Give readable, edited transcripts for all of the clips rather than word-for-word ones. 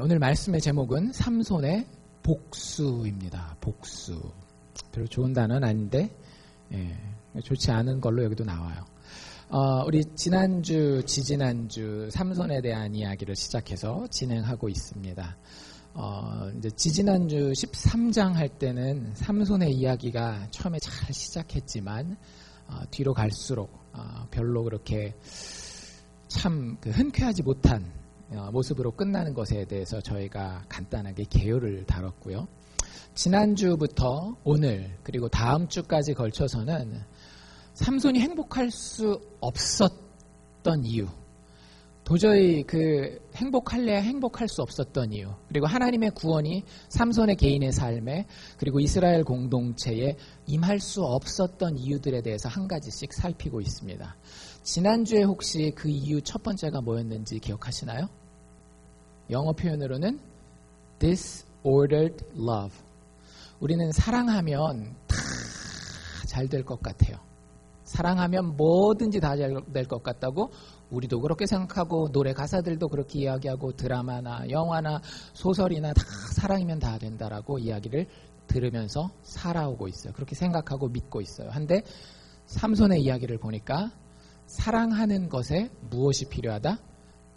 오늘 말씀의 제목은 삼손의 복수입니다. 복수. 별로 좋은 단어는 아닌데 좋지 않은 걸로 여기도 나와요. 우리 지지난주 삼손에 대한 이야기를 시작해서 진행하고 있습니다. 이제 지지난주 13장 할 때는 삼손의 이야기가 처음에 잘 시작했지만 뒤로 갈수록 별로 그렇게 참 흔쾌하지 못한 모습으로 끝나는 것에 대해서 저희가 간단하게 개요를 다뤘고요. 지난주부터 오늘 그리고 다음 주까지 걸쳐서는 삼손이 행복할 수 없었던 이유, 도저히 행복할래야 행복할 수 없었던 이유, 그리고 하나님의 구원이 삼손의 개인의 삶에 그리고 이스라엘 공동체에 임할 수 없었던 이유들에 대해서 한 가지씩 살피고 있습니다. 지난주에 혹시 그 이유 첫 번째가 뭐였는지 기억하시나요? 영어 표현으로는 disordered love. 우리는 사랑하면 다 잘 될 것 같아요. 사랑하면 뭐든지 다 잘 될 것 같다고 우리도 그렇게 생각하고 노래 가사들도 그렇게 이야기하고 드라마나 영화나 소설이나 다 사랑이면 다 된다라고 이야기를 들으면서 살아오고 있어요. 그렇게 생각하고 믿고 있어요. 한데 삼손의 이야기를 보니까 사랑하는 것에 무엇이 필요하다?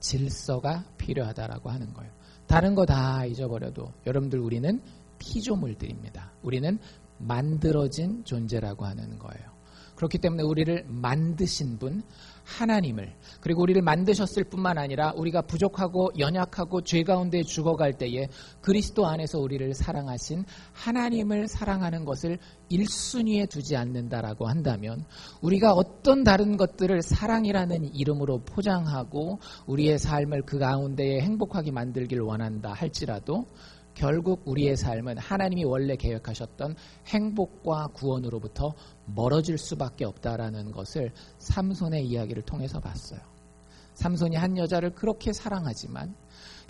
질서가 필요하다라고 하는 거예요. 다른 거 다 잊어버려도 여러분들 우리는 피조물들입니다. 우리는 만들어진 존재라고 하는 거예요. 그렇기 때문에 우리를 만드신 분 하나님을, 그리고 우리를 만드셨을 뿐만 아니라 우리가 부족하고 연약하고 죄 가운데 죽어갈 때에 그리스도 안에서 우리를 사랑하신 하나님을 사랑하는 것을 1순위에 두지 않는다라고 한다면 우리가 어떤 다른 것들을 사랑이라는 이름으로 포장하고 우리의 삶을 그 가운데에 행복하게 만들길 원한다 할지라도 결국 우리의 삶은 하나님이 원래 계획하셨던 행복과 구원으로부터 멀어질 수밖에 없다라는 것을 삼손의 이야기를 통해서 봤어요. 삼손이 한 여자를 그렇게 사랑하지만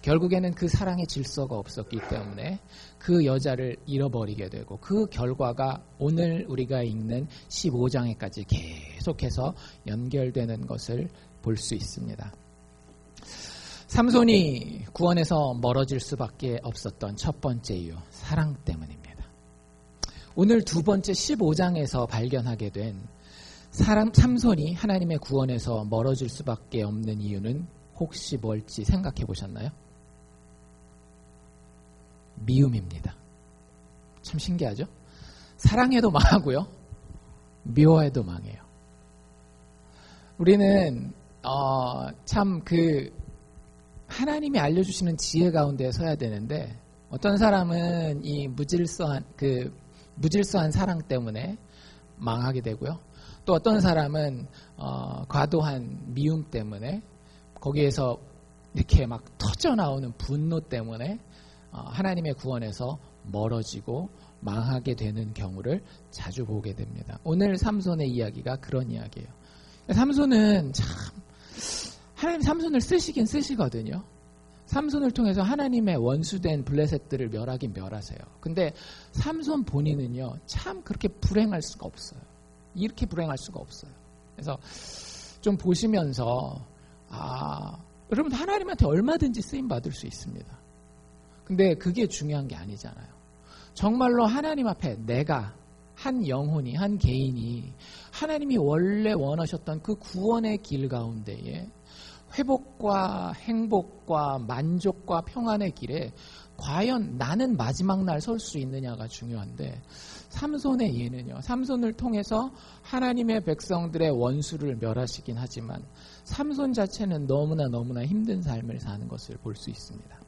결국에는 그 사랑의 질서가 없었기 때문에 그 여자를 잃어버리게 되고 그 결과가 오늘 우리가 읽는 15장에까지 계속해서 연결되는 것을 볼 수 있습니다. 삼손이 구원에서 멀어질 수밖에 없었던 첫 번째 이유, 사랑 때문입니다. 오늘 두 번째 15장에서 발견하게 된 삼손이 하나님의 구원에서 멀어질 수밖에 없는 이유는 혹시 뭘지 생각해 보셨나요? 미움입니다. 참 신기하죠? 사랑해도 망하고요. 미워해도 망해요. 우리는 하나님이 알려주시는 지혜 가운데 서야 되는데 어떤 사람은 이 무질서한 사랑 때문에 망하게 되고요. 또 어떤 사람은 과도한 미움 때문에 거기에서 이렇게 막 터져 나오는 분노 때문에 하나님의 구원에서 멀어지고 망하게 되는 경우를 자주 보게 됩니다. 오늘 삼손의 이야기가 그런 이야기예요. 삼손은 하나님 삼손을 쓰시긴 쓰시거든요. 삼손을 통해서 하나님의 원수된 블레셋들을 멸하긴 멸하세요. 근데 삼손 본인은요, 참 그렇게 불행할 수가 없어요. 이렇게 불행할 수가 없어요. 그래서 좀 보시면서 여러분 하나님한테 얼마든지 쓰임 받을 수 있습니다. 근데 그게 중요한 게 아니잖아요. 정말로 하나님 앞에 내가 한 영혼이, 한 개인이 하나님이 원래 원하셨던 그 구원의 길 가운데에 회복과 행복과 만족과 평안의 길에 과연 나는 마지막 날 설 수 있느냐가 중요한데 삼손의 예는요. 삼손을 통해서 하나님의 백성들의 원수를 멸하시긴 하지만 삼손 자체는 너무나 힘든 삶을 사는 것을 볼 수 있습니다.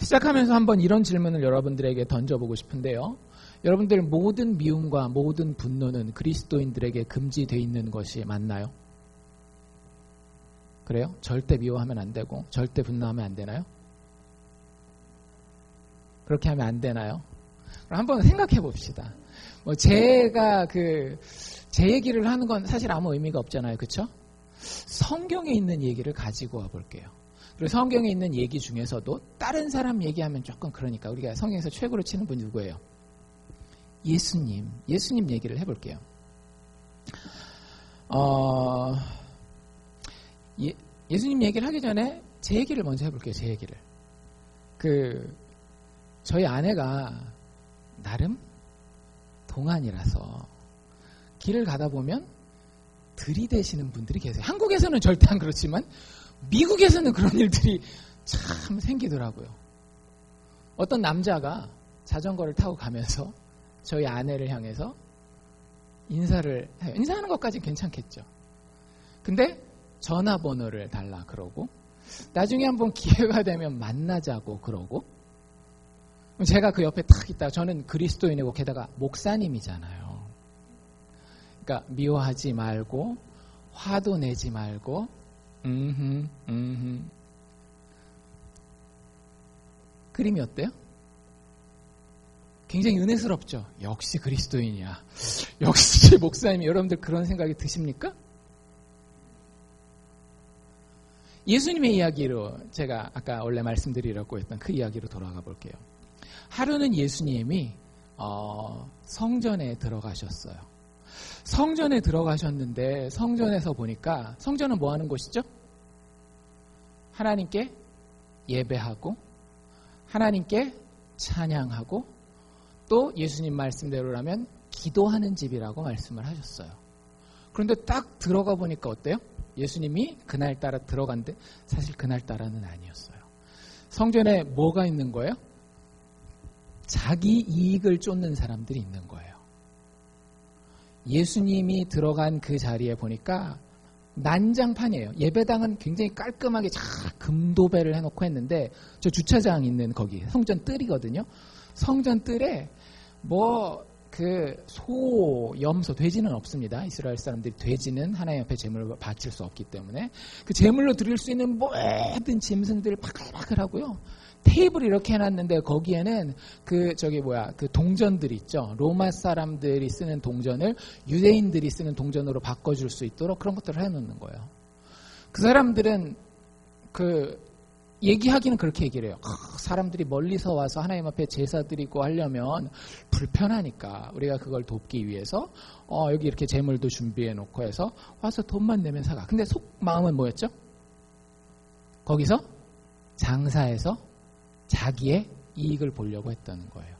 시작하면서 한번 이런 질문을 여러분들에게 던져보고 싶은데요. 여러분들 모든 미움과 모든 분노는 그리스도인들에게 금지되어 있는 것이 맞나요? 그래요? 절대 미워하면 안 되고 절대 분노하면 안 되나요? 그렇게 하면 안 되나요? 그럼 한번 생각해 봅시다. 제가 제 얘기를 하는 건 사실 아무 의미가 없잖아요. 그렇죠? 성경에 있는 얘기를 가지고 와 볼게요. 그리고 성경에 있는 얘기 중에서도 다른 사람 얘기하면 조금 그러니까 우리가 성경에서 최고로 치는 분이 누구예요? 예수님 얘기를 해볼게요. 예수님 얘기를 하기 전에 제 얘기를 먼저 해볼게요. 제 얘기를. 저희 아내가 나름 동안이라서 길을 가다 보면 들이대시는 분들이 계세요. 한국에서는 절대 안 그렇지만 미국에서는 그런 일들이 참 생기더라고요. 어떤 남자가 자전거를 타고 가면서 저희 아내를 향해서 인사를 해요. 인사하는 것까지는 괜찮겠죠. 근데 전화번호를 달라 그러고 나중에 한번 기회가 되면 만나자고 그러고 제가 그 옆에 탁 있다가 저는 그리스도인이고 게다가 목사님이잖아요. 그러니까 미워하지 말고 화도 내지 말고 그림이 어때요? 굉장히 은혜스럽죠. 역시 그리스도인이야. 역시 목사님. 여러분들 그런 생각이 드십니까? 예수님의 이야기로 제가 아까 원래 말씀드리려고 했던 그 이야기로 돌아가 볼게요. 하루는 예수님이 성전에 들어가셨어요. 성전에 들어가셨는데 성전에서 보니까 성전은 뭐 하는 곳이죠? 하나님께 예배하고 하나님께 찬양하고 또 예수님 말씀대로라면 기도하는 집이라고 말씀을 하셨어요. 그런데 딱 들어가 보니까 어때요? 예수님이 그날따라 들어간데 사실 그날따라는 아니었어요. 성전에 뭐가 있는 거예요? 자기 이익을 쫓는 사람들이 있는 거예요. 예수님이 들어간 그 자리에 보니까 난장판이에요. 예배당은 굉장히 깔끔하게 금도배를 해놓고 했는데 저 주차장 있는 거기 성전 뜰이거든요. 성전 뜰에 소, 염소, 돼지는 없습니다. 이스라엘 사람들이 돼지는 하나님 앞에 제물로 바칠 수 없기 때문에 그 제물로 드릴 수 있는 모든 짐승들을 바글바글하고요. 테이블을 이렇게 해놨는데 거기에는 그 동전들 있죠. 로마 사람들이 쓰는 동전을 유대인들이 쓰는 동전으로 바꿔줄 수 있도록 그런 것들을 해놓는 거예요. 그 사람들은 얘기하기는 그렇게 얘기를 해요. 사람들이 멀리서 와서 하나님 앞에 제사 드리고 하려면 불편하니까 우리가 그걸 돕기 위해서 여기 이렇게 제물도 준비해 놓고 해서 와서 돈만 내면 사가. 근데 속마음은 뭐였죠? 거기서 장사해서 자기의 이익을 보려고 했다는 거예요.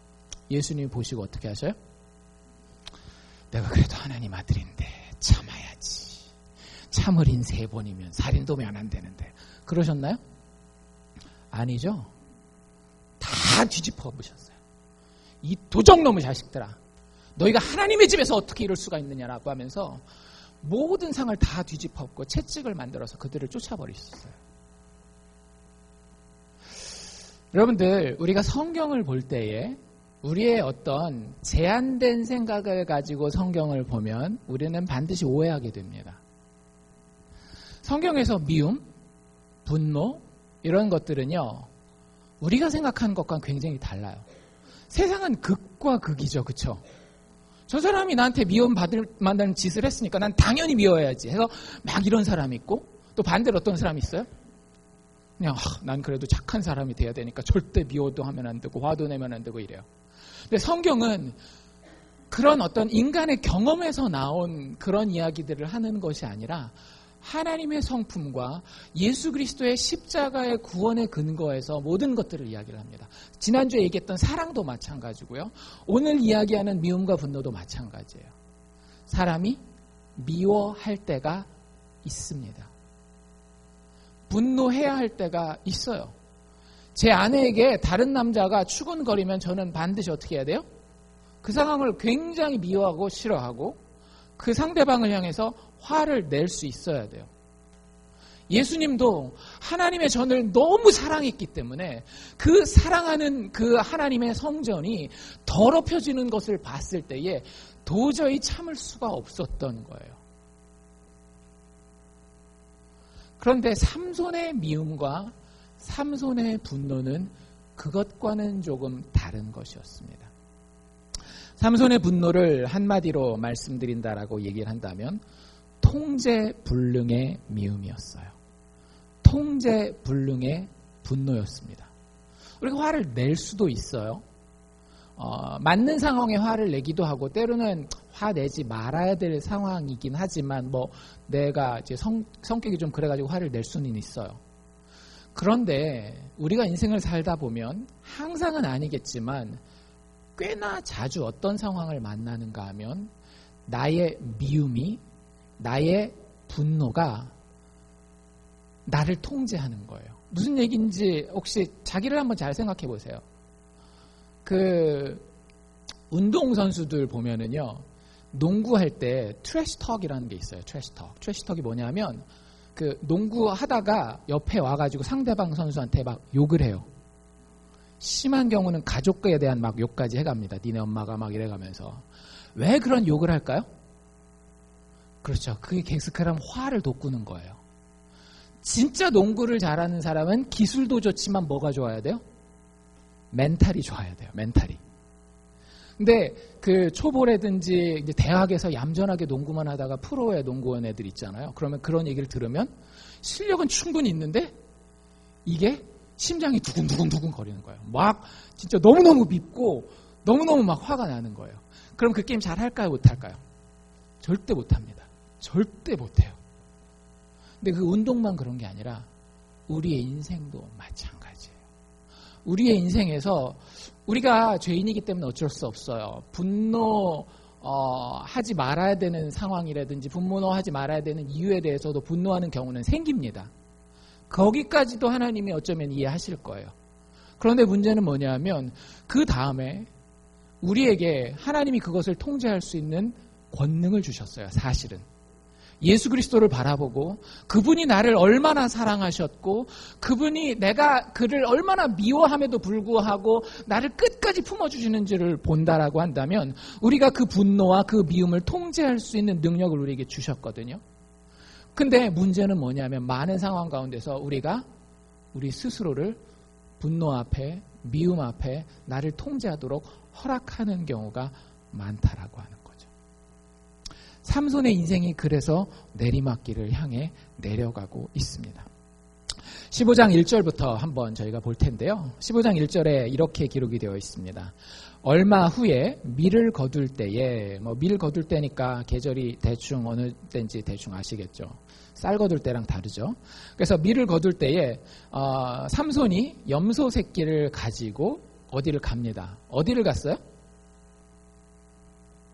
예수님이 보시고 어떻게 하셔요? 내가 그래도 하나님 아들인데 참아야지. 참을인 3번이면 살인도면 안 되는데. 그러셨나요? 아니죠. 다 뒤집어 보셨어요. 이 도적놈의 자식들아. 너희가 하나님의 집에서 어떻게 이럴 수가 있느냐라고 하면서 모든 상을 다 뒤집어 엎고 채찍을 만들어서 그들을 쫓아버리셨어요. 여러분들, 우리가 성경을 볼 때에 우리의 어떤 제한된 생각을 가지고 성경을 보면 우리는 반드시 오해하게 됩니다. 성경에서 미움, 분노, 이런 것들은요, 우리가 생각하는 것과는 굉장히 달라요. 세상은 극과 극이죠, 그쵸? 저 사람이 나한테 미움받을 만한 짓을 했으니까 난 당연히 미워해야지 해서 막 이런 사람이 있고, 또 반대로 어떤 사람이 있어요? 그냥 난 그래도 착한 사람이 돼야 되니까 절대 미워도 하면 안 되고 화도 내면 안 되고 이래요. 근데 성경은 그런 어떤 인간의 경험에서 나온 그런 이야기들을 하는 것이 아니라 하나님의 성품과 예수 그리스도의 십자가의 구원의 근거에서 모든 것들을 이야기를 합니다. 지난주에 얘기했던 사랑도 마찬가지고요. 오늘 이야기하는 미움과 분노도 마찬가지예요. 사람이 미워할 때가 있습니다. 분노해야 할 때가 있어요. 제 아내에게 다른 남자가 추근거리면 저는 반드시 어떻게 해야 돼요? 그 상황을 굉장히 미워하고 싫어하고 그 상대방을 향해서 화를 낼 수 있어야 돼요. 예수님도 하나님의 전을 너무 사랑했기 때문에 그 사랑하는 그 하나님의 성전이 더럽혀지는 것을 봤을 때에 도저히 참을 수가 없었던 거예요. 그런데 삼손의 미움과 삼손의 분노는 그것과는 조금 다른 것이었습니다. 삼손의 분노를 한마디로 말씀드린다라고 얘기를 한다면 통제불능의 미움이었어요. 통제불능의 분노였습니다. 우리가 화를 낼 수도 있어요. 맞는 상황에 화를 내기도 하고 때로는 화내지 말아야 될 상황이긴 하지만 내가 이제 성격이 좀 그래가지고 화를 낼 수는 있어요. 그런데 우리가 인생을 살다 보면 항상은 아니겠지만 꽤나 자주 어떤 상황을 만나는가 하면 나의 미움이, 나의 분노가 나를 통제하는 거예요. 무슨 얘기인지 혹시 자기를 한번 잘 생각해 보세요. 운동선수들 보면은요, 농구할 때 트래시턱이라는 게 있어요. 트래시턱. 트래시턱이 뭐냐면, 농구 하다가 옆에 와가지고 상대방 선수한테 막 욕을 해요. 심한 경우는 가족에 대한 막 욕까지 해갑니다. 니네 엄마가 막 이래가면서. 왜 그런 욕을 할까요? 그렇죠. 그게 그럼 화를 돋구는 거예요. 진짜 농구를 잘하는 사람은 기술도 좋지만 뭐가 좋아야 돼요? 멘탈이 좋아야 돼요. 멘탈이. 근데 초보라든지 이제 대학에서 얌전하게 농구만 하다가 프로의 농구원 애들 있잖아요. 그러면 그런 얘기를 들으면 실력은 충분히 있는데 이게 심장이 두근두근 거리는 거예요. 막 진짜 너무너무 밉고 너무너무 막 화가 나는 거예요. 그럼 그 게임 잘 할까요? 못 할까요? 절대 못 합니다. 절대 못 해요. 근데 그 운동만 그런 게 아니라 우리의 인생도 마찬가지예요. 우리의 인생에서 우리가 죄인이기 때문에 어쩔 수 없어요. 하지 말아야 되는 상황이라든지 분노하지 말아야 되는 이유에 대해서도 분노하는 경우는 생깁니다. 거기까지도 하나님이 어쩌면 이해하실 거예요. 그런데 문제는 뭐냐면 그 다음에 우리에게 하나님이 그것을 통제할 수 있는 권능을 주셨어요. 사실은. 예수 그리스도를 바라보고 그분이 나를 얼마나 사랑하셨고 그분이 내가 그를 얼마나 미워함에도 불구하고 나를 끝까지 품어주시는지를 본다라고 한다면 우리가 그 분노와 그 미움을 통제할 수 있는 능력을 우리에게 주셨거든요. 근데 문제는 뭐냐면 많은 상황 가운데서 우리가 우리 스스로를 분노 앞에 미움 앞에 나를 통제하도록 허락하는 경우가 많다라고 하는 거죠. 삼손의 인생이 그래서 내리막길을 향해 내려가고 있습니다. 15장 1절부터 한번 저희가 볼 텐데요. 15장 1절에 이렇게 기록이 되어 있습니다. 얼마 후에 밀을 거둘 때에, 밀 거둘 때니까 계절이 대충 어느 때인지 대충 아시겠죠. 쌀 거둘 때랑 다르죠. 그래서 밀을 거둘 때에 삼손이 염소 새끼를 가지고 어디를 갑니다. 어디를 갔어요?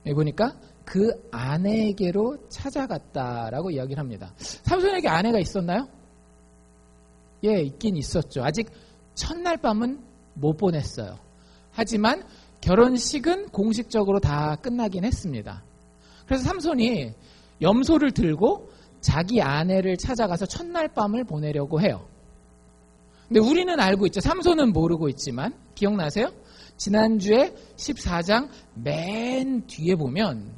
여기 보니까 그 아내에게로 찾아갔다라고 이야기를 합니다. 삼손에게 아내가 있었나요? 예, 있긴 있었죠. 아직 첫날 밤은 못 보냈어요. 하지만 결혼식은 공식적으로 다 끝나긴 했습니다. 그래서 삼손이 염소를 들고 자기 아내를 찾아가서 첫날 밤을 보내려고 해요. 근데 우리는 알고 있죠. 삼손은 모르고 있지만 기억나세요? 지난주에 14장 맨 뒤에 보면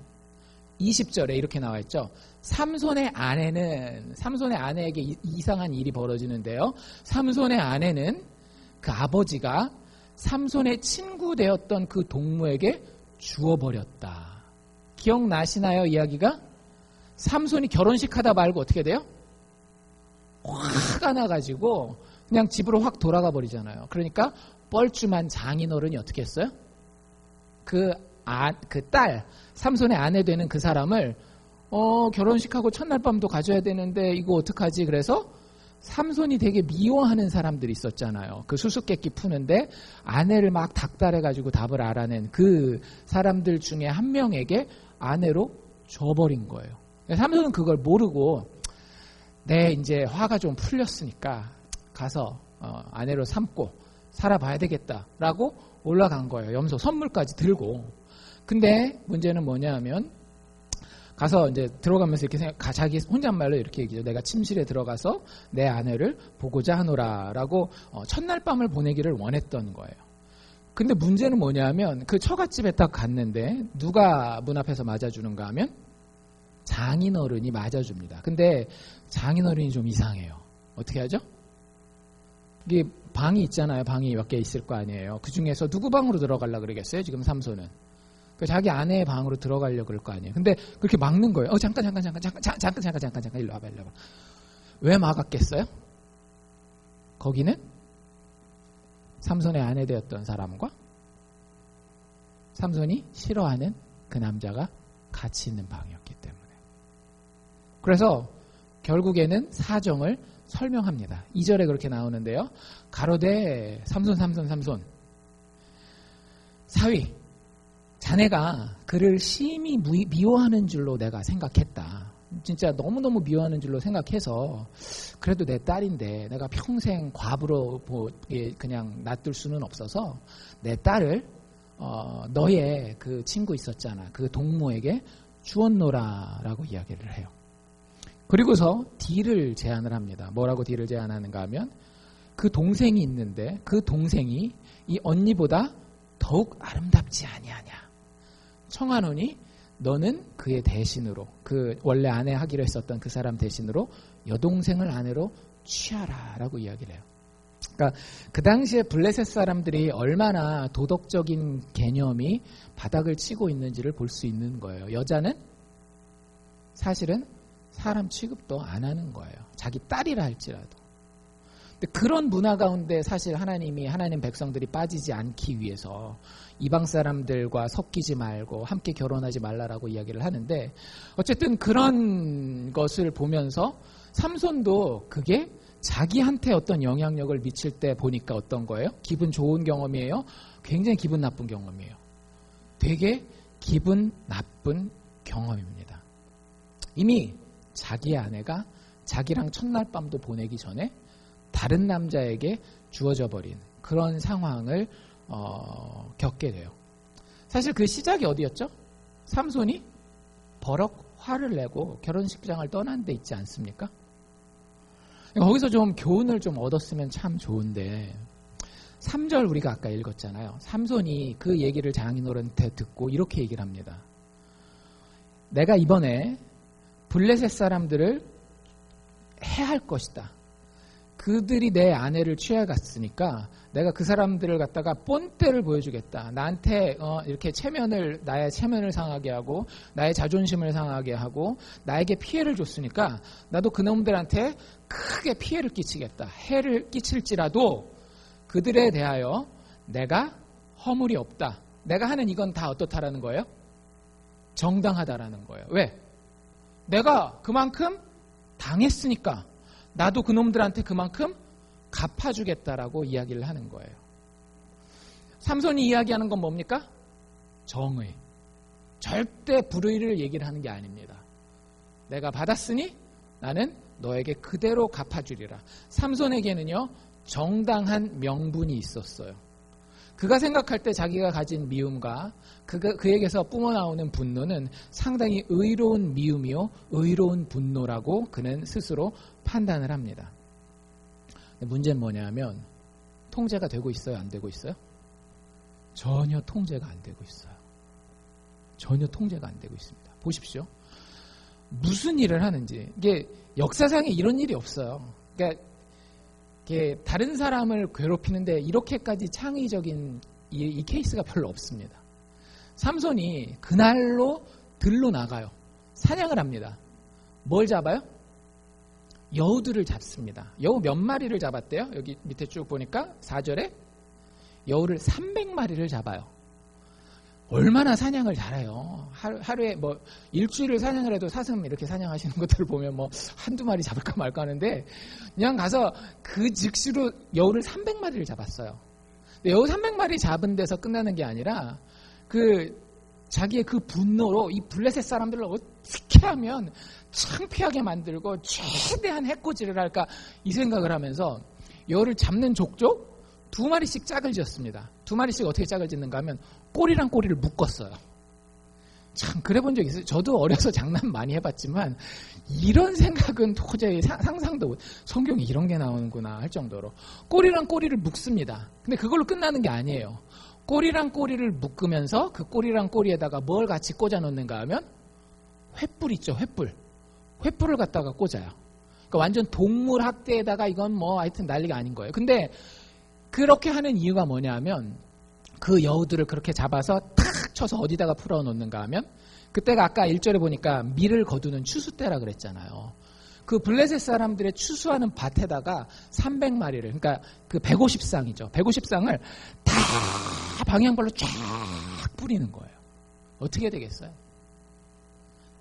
20절에 이렇게 나와 있죠. 삼손의 아내에게 이상한 일이 벌어지는데요. 삼손의 아내는 그 아버지가 삼손의 친구 되었던 그 동무에게 주어버렸다. 기억나시나요? 이야기가? 삼손이 결혼식 하다 말고 어떻게 돼요? 화가 나가지고 그냥 집으로 확 돌아가 버리잖아요. 그러니까 뻘쭘한 장인어른이 어떻게 했어요? 그 딸, 삼손의 아내 되는 그 사람을 결혼식하고 첫날 밤도 가져야 되는데 이거 어떡하지? 그래서 삼손이 되게 미워하는 사람들이 있었잖아요. 그 수수께끼 푸는데 아내를 막 닥달해가지고 답을 알아낸 그 사람들 중에 한 명에게 아내로 줘버린 거예요. 삼손은 그걸 모르고 이제 화가 좀 풀렸으니까 가서 아내로 삼고 살아봐야 되겠다라고 올라간 거예요. 염소 선물까지 들고. 근데 문제는 뭐냐 하면 가서 이제 들어가면서 이렇게 자기 혼잣말로 이렇게 얘기죠. 내가 침실에 들어가서 내 아내를 보고자 하노라라고 첫날 밤을 보내기를 원했던 거예요. 근데 문제는 뭐냐 하면 그 처갓집에 딱 갔는데 누가 문 앞에서 맞아주는가 하면 장인어른이 맞아줍니다. 근데 장인어른이 좀 이상해요. 어떻게 하죠? 이게 방이 있잖아요. 방이 몇 개 있을 거 아니에요. 그 중에서 누구 방으로 들어가려고 그러겠어요? 지금 삼손은. 자기 아내의 방으로 들어가려고 그럴 거 아니에요. 근데 그렇게 막는 거예요. 잠깐 일로 와봐. 왜 막았겠어요? 거기는 삼손의 아내 되었던 사람과 삼손이 싫어하는 그 남자가 같이 있는 방이었기 때문에. 그래서 결국에는 사정을 설명합니다. 2절에 그렇게 나오는데요. 가로되 삼손 사위 자네가 그를 심히 미워하는 줄로 내가 생각했다. 진짜 너무너무 미워하는 줄로 생각해서 그래도 내 딸인데 내가 평생 과부로 그냥 놔둘 수는 없어서 내 딸을 너의 그 친구 있었잖아. 그 동무에게 주었노라라고 이야기를 해요. 그리고서 딜을 제안을 합니다. 뭐라고 딜을 제안하는가 하면 그 동생이 있는데 그 동생이 이 언니보다 더욱 아름답지 아니하냐. 청하노니 너는 그의 대신으로 그 원래 아내 하기로 했었던 그 사람 대신으로 여동생을 아내로 취하라 라고 이야기를 해요. 그러니까 그 당시에 블레셋 사람들이 얼마나 도덕적인 개념이 바닥을 치고 있는지를 볼 수 있는 거예요. 여자는 사실은 사람 취급도 안 하는 거예요. 자기 딸이라 할지라도. 근데 그런 문화 가운데 사실 하나님 백성들이 빠지지 않기 위해서 이방 사람들과 섞이지 말고 함께 결혼하지 말라라고 이야기를 하는데 어쨌든 그런 것을 보면서 삼손도 그게 자기한테 어떤 영향력을 미칠 때 보니까 어떤 거예요? 기분 좋은 경험이에요? 굉장히 기분 나쁜 경험이에요. 되게 기분 나쁜 경험입니다. 이미 자기의 아내가 자기랑 첫날 밤도 보내기 전에 다른 남자에게 주어져 버린 그런 상황을 겪게 돼요. 사실 그 시작이 어디였죠? 삼손이 버럭 화를 내고 결혼식장을 떠난 데 있지 않습니까? 거기서 좀 교훈을 좀 얻었으면 참 좋은데 3절 우리가 아까 읽었잖아요. 삼손이 그 얘기를 장인어른한테 듣고 이렇게 얘기를 합니다. 내가 이번에 블레셋 사람들을 해할 것이다. 그들이 내 아내를 취해갔으니까 내가 그 사람들을 갖다가 본때를 보여주겠다. 나한테 이렇게 나의 체면을 상하게 하고 나의 자존심을 상하게 하고 나에게 피해를 줬으니까 나도 그놈들한테 크게 피해를 끼치겠다. 해를 끼칠지라도 그들에 대하여 내가 허물이 없다. 내가 하는 이건 다 어떻다라는 거예요? 정당하다라는 거예요. 왜? 내가 그만큼 당했으니까 나도 그놈들한테 그만큼 갚아주겠다라고 이야기를 하는 거예요. 삼손이 이야기하는 건 뭡니까? 정의. 절대 불의를 얘기를 하는 게 아닙니다. 내가 받았으니 나는 너에게 그대로 갚아주리라. 삼손에게는요, 정당한 명분이 있었어요. 그가 생각할 때 자기가 가진 미움과 그에게서 뿜어나오는 분노는 상당히 의로운 미움이요, 의로운 분노라고 그는 스스로 판단을 합니다. 문제는 뭐냐면 통제가 되고 있어요? 안 되고 있어요? 전혀 통제가 안 되고 있어요. 전혀 통제가 안 되고 있습니다. 보십시오. 무슨 일을 하는지. 이게 역사상에 이런 일이 없어요. 그러니까 이게 다른 사람을 괴롭히는데 이렇게까지 창의적인 이 케이스가 별로 없습니다. 삼손이 그날로 들로 나가요. 사냥을 합니다. 뭘 잡아요? 여우들을 잡습니다. 여우 몇 마리를 잡았대요? 여기 밑에 쭉 보니까 4절에 여우를 300마리를 잡아요. 얼마나 사냥을 잘해요. 하루에 뭐 일주일을 사냥을 해도 사슴 이렇게 사냥하시는 것들을 보면 뭐 한두 마리 잡을까 말까 하는데 그냥 가서 그 즉시로 여우를 300마리를 잡았어요. 근데 여우 300마리 잡은 데서 끝나는 게 아니라 자기의 그 분노로 이 블레셋 사람들을 어떻게 하면 창피하게 만들고 최대한 해코지를 할까 이 생각을 하면서 여우를 잡는 족족 2마리씩 짝을 지었습니다. 2마리씩 어떻게 짝을 짓는가 하면 꼬리랑 꼬리를 묶었어요. 참 그래 본 적 있어요. 저도 어려서 장난 많이 해봤지만 이런 생각은 도저히 상상도 성경에 이런 게 나오는구나 할 정도로 꼬리랑 꼬리를 묶습니다. 근데 그걸로 끝나는 게 아니에요. 꼬리랑 꼬리를 묶으면서 그 꼬리랑 꼬리에다가 뭘 같이 꽂아 놓는가 하면 횃불 있죠. 횃불을 갖다가 꽂아요. 그러니까 완전 동물 학대에다가 이건 뭐 하여튼 난리가 아닌 거예요. 근데 그렇게 하는 이유가 뭐냐면 그 여우들을 그렇게 잡아서 탁 쳐서 어디다가 풀어놓는가 하면 그때가 아까 1절에 보니까 밀을 거두는 추수 때라 그랬잖아요. 그 블레셋 사람들의 추수하는 밭에다가 300마리를 그러니까 그 150쌍이죠. 150쌍을 다 방향별로 쫙 뿌리는 거예요. 어떻게 되겠어요?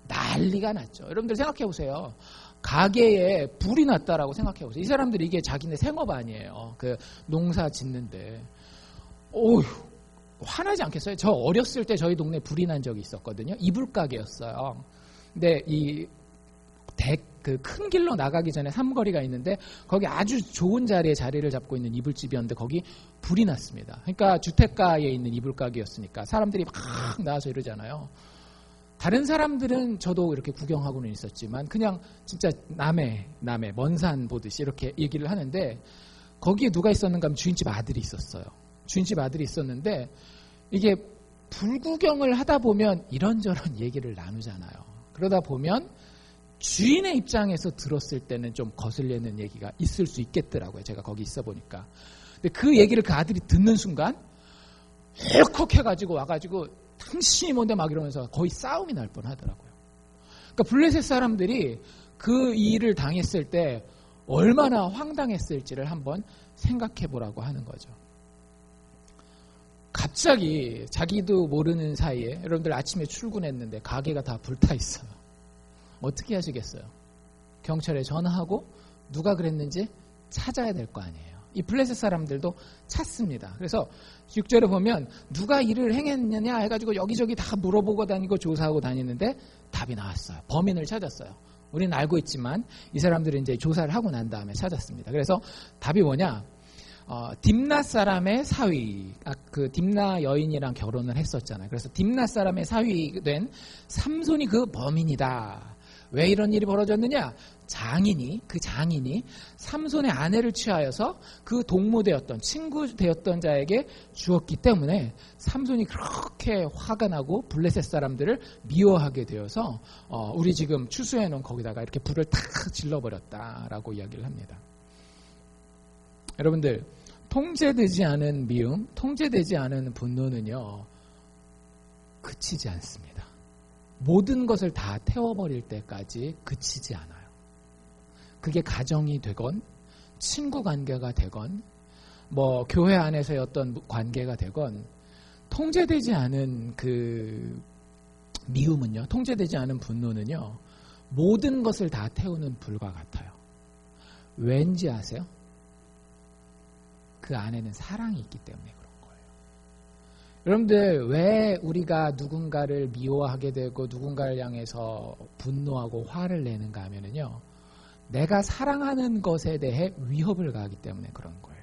난리가 났죠. 여러분들 생각해 보세요. 가게에 불이 났다라고 생각해 보세요. 이 사람들이 이게 자기네 생업 아니에요. 그 농사 짓는데. 어휴, 화나지 않겠어요? 저 어렸을 때 저희 동네 불이 난 적이 있었거든요. 이불 가게였어요. 근데 그 큰 길로 나가기 전에 삼거리가 있는데 거기 아주 좋은 자리에 자리를 잡고 있는 이불집이었는데 거기 불이 났습니다. 그러니까 주택가에 있는 이불 가게였으니까 사람들이 막 나와서 이러잖아요. 다른 사람들은 저도 이렇게 구경하고는 있었지만 그냥 진짜 남의 먼 산 보듯이 이렇게 얘기를 하는데 거기에 누가 있었는가 하면 주인집 아들이 있었어요. 주인집 아들이 있었는데 이게 불구경을 하다 보면 이런저런 얘기를 나누잖아요. 그러다 보면 주인의 입장에서 들었을 때는 좀 거슬리는 얘기가 있을 수 있겠더라고요. 제가 거기 있어 보니까. 근데 그 얘기를 그 아들이 듣는 순간 헐컥 해가지고 와가지고 당신이 뭔데 막 이러면서 거의 싸움이 날 뻔하더라고요. 그러니까 블레셋 사람들이 그 일을 당했을 때 얼마나 황당했을지를 한번 생각해 보라고 하는 거죠. 갑자기 자기도 모르는 사이에 여러분들 아침에 출근했는데 가게가 다 불타 있어요. 어떻게 하시겠어요? 경찰에 전화하고 누가 그랬는지 찾아야 될 거 아니에요. 이 블레셋 사람들도 찾습니다. 그래서 6절에 보면 누가 일을 행했느냐 해가지고 여기저기 다 물어보고 다니고 조사하고 다니는데 답이 나왔어요. 범인을 찾았어요. 우리는 알고 있지만 이 사람들은 이제 조사를 하고 난 다음에 찾았습니다. 그래서 답이 뭐냐? 딥나 사람의 사위, 그 딥나 여인이랑 결혼을 했었잖아요. 그래서 딥나 사람의 사위된 삼손이 그 범인이다. 왜 이런 일이 벌어졌느냐? 그 장인이 삼손의 아내를 취하여서 그 동무되었던 친구 되었던 자에게 주었기 때문에 삼손이 그렇게 화가 나고 블레셋 사람들을 미워하게 되어서 우리 지금 추수해 놓은 거기다가 이렇게 불을 탁 질러버렸다라고 이야기를 합니다. 여러분들, 통제되지 않은 미움, 통제되지 않은 분노는요 그치지 않습니다. 모든 것을 다 태워버릴 때까지 그치지 않아요. 그게 가정이 되건 친구 관계가 되건 뭐 교회 안에서의 어떤 관계가 되건 통제되지 않은 그 미움은요, 통제되지 않은 분노는요 모든 것을 다 태우는 불과 같아요. 왠지 아세요? 그 안에는 사랑이 있기 때문에 그런 거예요. 여러분들, 왜 우리가 누군가를 미워하게 되고 누군가를 향해서 분노하고 화를 내는가 하면은요, 내가 사랑하는 것에 대해 위협을 가하기 때문에 그런 거예요.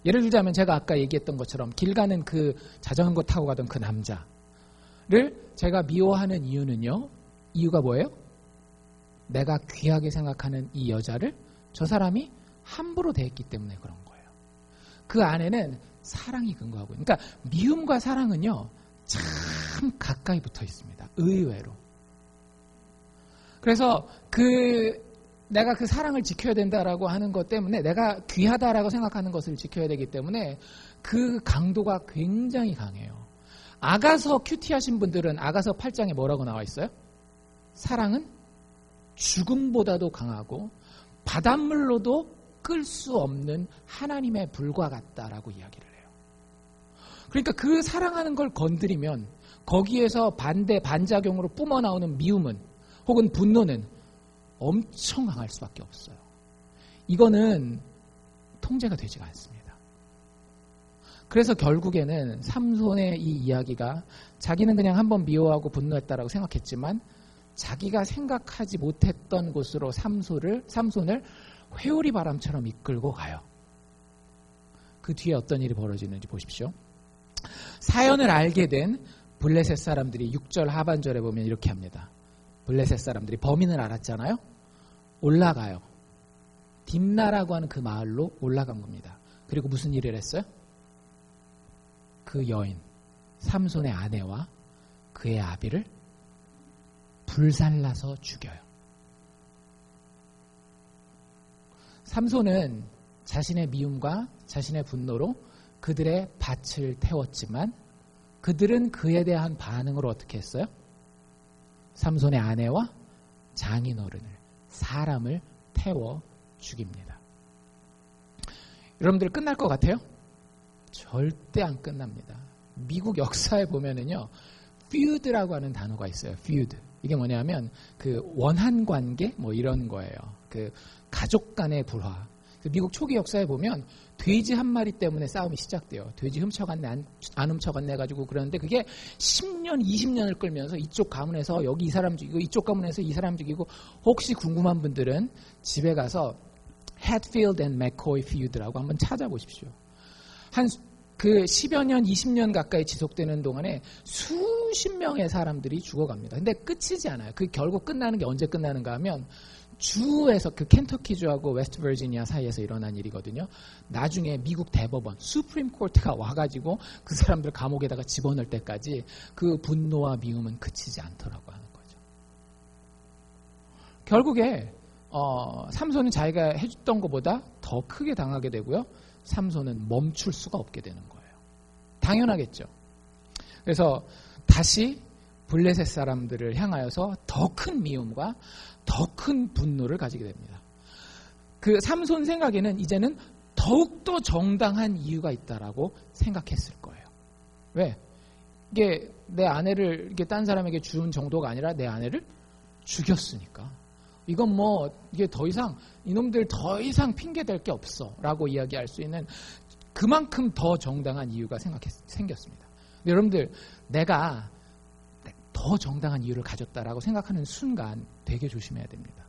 예를 들자면 제가 아까 얘기했던 것처럼 길 가는 그 자전거 타고 가던 그 남자를 제가 미워하는 이유는요, 이유가 뭐예요? 내가 귀하게 생각하는 이 여자를 저 사람이 함부로 대했기 때문에 그런 거예요. 그 안에는 사랑이 근거하고, 그러니까 미움과 사랑은요 참 가까이 붙어 있습니다. 의외로. 그래서 내가 그 사랑을 지켜야 된다라고 하는 것 때문에, 내가 귀하다라고 생각하는 것을 지켜야 되기 때문에 그 강도가 굉장히 강해요. 아가서 큐티하신 분들은 아가서 8장에 뭐라고 나와 있어요? 사랑은 죽음보다도 강하고 바닷물로도 끌 수 없는 하나님의 불과 같다라고 이야기를 해요. 그러니까 그 사랑하는 걸 건드리면 거기에서 반작용으로 뿜어나오는 미움은 혹은 분노는 엄청 강할 수밖에 없어요. 이거는 통제가 되지가 않습니다. 그래서 결국에는 삼손의 이 이야기가 자기는 그냥 한번 미워하고 분노했다라고 생각했지만 자기가 생각하지 못했던 곳으로 삼손을 회오리 바람처럼 이끌고 가요. 그 뒤에 어떤 일이 벌어지는지 보십시오. 사연을 알게 된 블레셋 사람들이 6절 하반절에 보면 이렇게 합니다. 블레셋 사람들이 범인을 알았잖아요. 올라가요. 딥나라고 하는 그 마을로 올라간 겁니다. 그리고 무슨 일을 했어요? 그 여인, 삼손의 아내와 그의 아비를 불살라서 죽여요. 삼손은 자신의 미움과 자신의 분노로 그들의 밭을 태웠지만 그들은 그에 대한 반응으로 어떻게 했어요? 삼손의 아내와 장인어른을, 사람을 태워 죽입니다. 여러분들 끝날 것 같아요? 절대 안 끝납니다. 미국 역사에 보면은요, feud라고 하는 단어가 있어요. feud. 이게 뭐냐면 그 원한 관계 뭐 이런 거예요. 그 가족 간의 불화. 미국 초기 역사에 보면 돼지 한 마리 때문에 싸움이 시작돼요. 돼지 훔쳐갔네 안 훔쳐갔네 해가지고 그러는데 그게 10년 20년을 끌면서 이쪽 가문에서 여기 이 사람 죽이고 이쪽 가문에서 이 사람 죽이고 혹시 궁금한 분들은 집에 가서 Hatfield and McCoy feud라고 한번 찾아보십시오. 한 그 10여 년 20년 가까이 지속되는 동안에 수십 명의 사람들이 죽어갑니다. 근데 끝이지 않아요. 그 결국 끝나는 게 언제 끝나는가 하면 주에서 그 켄터키주하고 웨스트 버지니아 사이에서 일어난 일이거든요. 나중에 미국 대법원 수프림 코트가 와가지고 그 사람들 감옥에다가 집어넣을 때까지 그 분노와 미움은 그치지 않더라고 하는 거죠. 결국에 삼손은 자기가 해줬던 것보다 더 크게 당하게 되고요. 삼손은 멈출 수가 없게 되는 거예요. 당연하겠죠. 그래서 다시 블레셋 사람들을 향하여서 더 큰 미움과 더 큰 분노를 가지게 됩니다. 그 삼손 생각에는 이제는 더욱더 정당한 이유가 있다라고 생각했을 거예요. 왜? 이게 내 아내를 이게 딴 사람에게 준 정도가 아니라 내 아내를 죽였으니까. 이건 뭐 이게 더 이상 이놈들 더 이상 핑계 댈 게 없어라고 이야기할 수 있는 그만큼 더 정당한 이유가 생겼습니다. 여러분들 내가 더 정당한 이유를 가졌다라고 생각하는 순간 되게 조심해야 됩니다.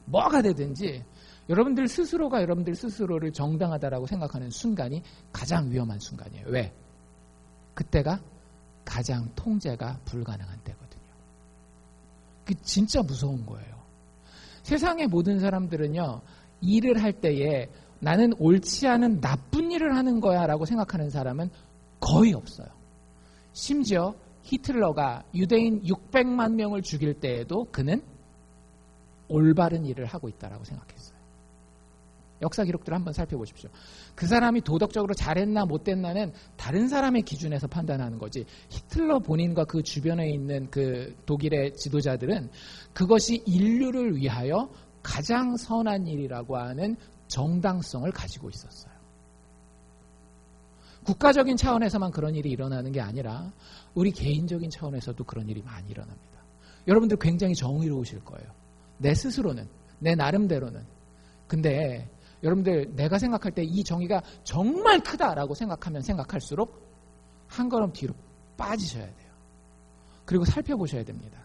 뭐가 되든지 여러분들 스스로가 여러분들 스스로를 정당하다라고 생각하는 순간이 가장 위험한 순간이에요. 왜? 그때가 가장 통제가 불가능한 때거든요. 그게 진짜 무서운 거예요. 세상의 모든 사람들은요, 일을 할 때에 나는 옳지 않은 나쁜 일을 하는 거야 라고 생각하는 사람은 거의 없어요. 심지어 히틀러가 유대인 600만 명을 죽일 때에도 그는 올바른 일을 하고 있다라고 생각했어요. 역사 기록들을 한번 살펴보십시오. 그 사람이 도덕적으로 잘했나 못했나는 다른 사람의 기준에서 판단하는 거지, 히틀러 본인과 그 주변에 있는 그 독일의 지도자들은 그것이 인류를 위하여 가장 선한 일이라고 하는 정당성을 가지고 있었어요. 국가적인 차원에서만 그런 일이 일어나는 게 아니라 우리 개인적인 차원에서도 그런 일이 많이 일어납니다. 여러분들 굉장히 정의로우실 거예요. 내 스스로는, 내 나름대로는. 근데 여러분들 내가 생각할 때 이 정의가 정말 크다라고 생각하면 생각할수록 한 걸음 뒤로 빠지셔야 돼요. 그리고 살펴보셔야 됩니다.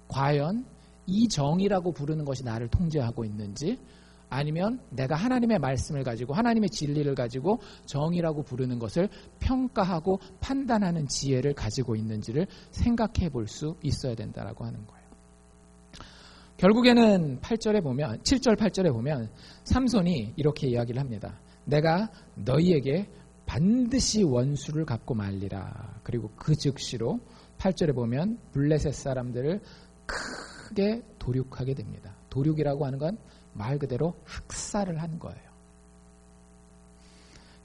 과연 이 정의라고 부르는 것이 나를 통제하고 있는지, 아니면 내가 하나님의 말씀을 가지고 하나님의 진리를 가지고 정의라고 부르는 것을 평가하고 판단하는 지혜를 가지고 있는지를 생각해 볼 수 있어야 된다라고 하는 거예요. 결국에는 7절 8절에 보면 삼손이 이렇게 이야기를 합니다. 내가 너희에게 반드시 원수를 갚고 말리라. 그리고 그 즉시로 8절에 보면 블레셋 사람들을 크게 도륙하게 됩니다. 도륙이라고 하는 건 말 그대로 학살을 한 거예요.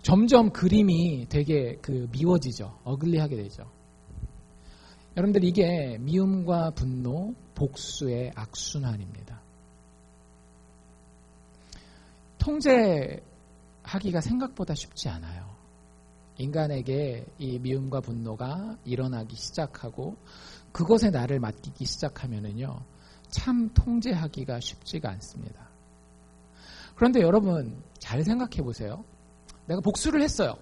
점점 그림이 되게 미워지죠. 어글리하게 되죠. 여러분들 이게 미움과 분노, 복수의 악순환입니다. 통제하기가 생각보다 쉽지 않아요. 인간에게 이 미움과 분노가 일어나기 시작하고 그것에 나를 맡기기 시작하면은요, 참 통제하기가 쉽지가 않습니다. 그런데 여러분 잘 생각해 보세요. 내가 복수를 했어요.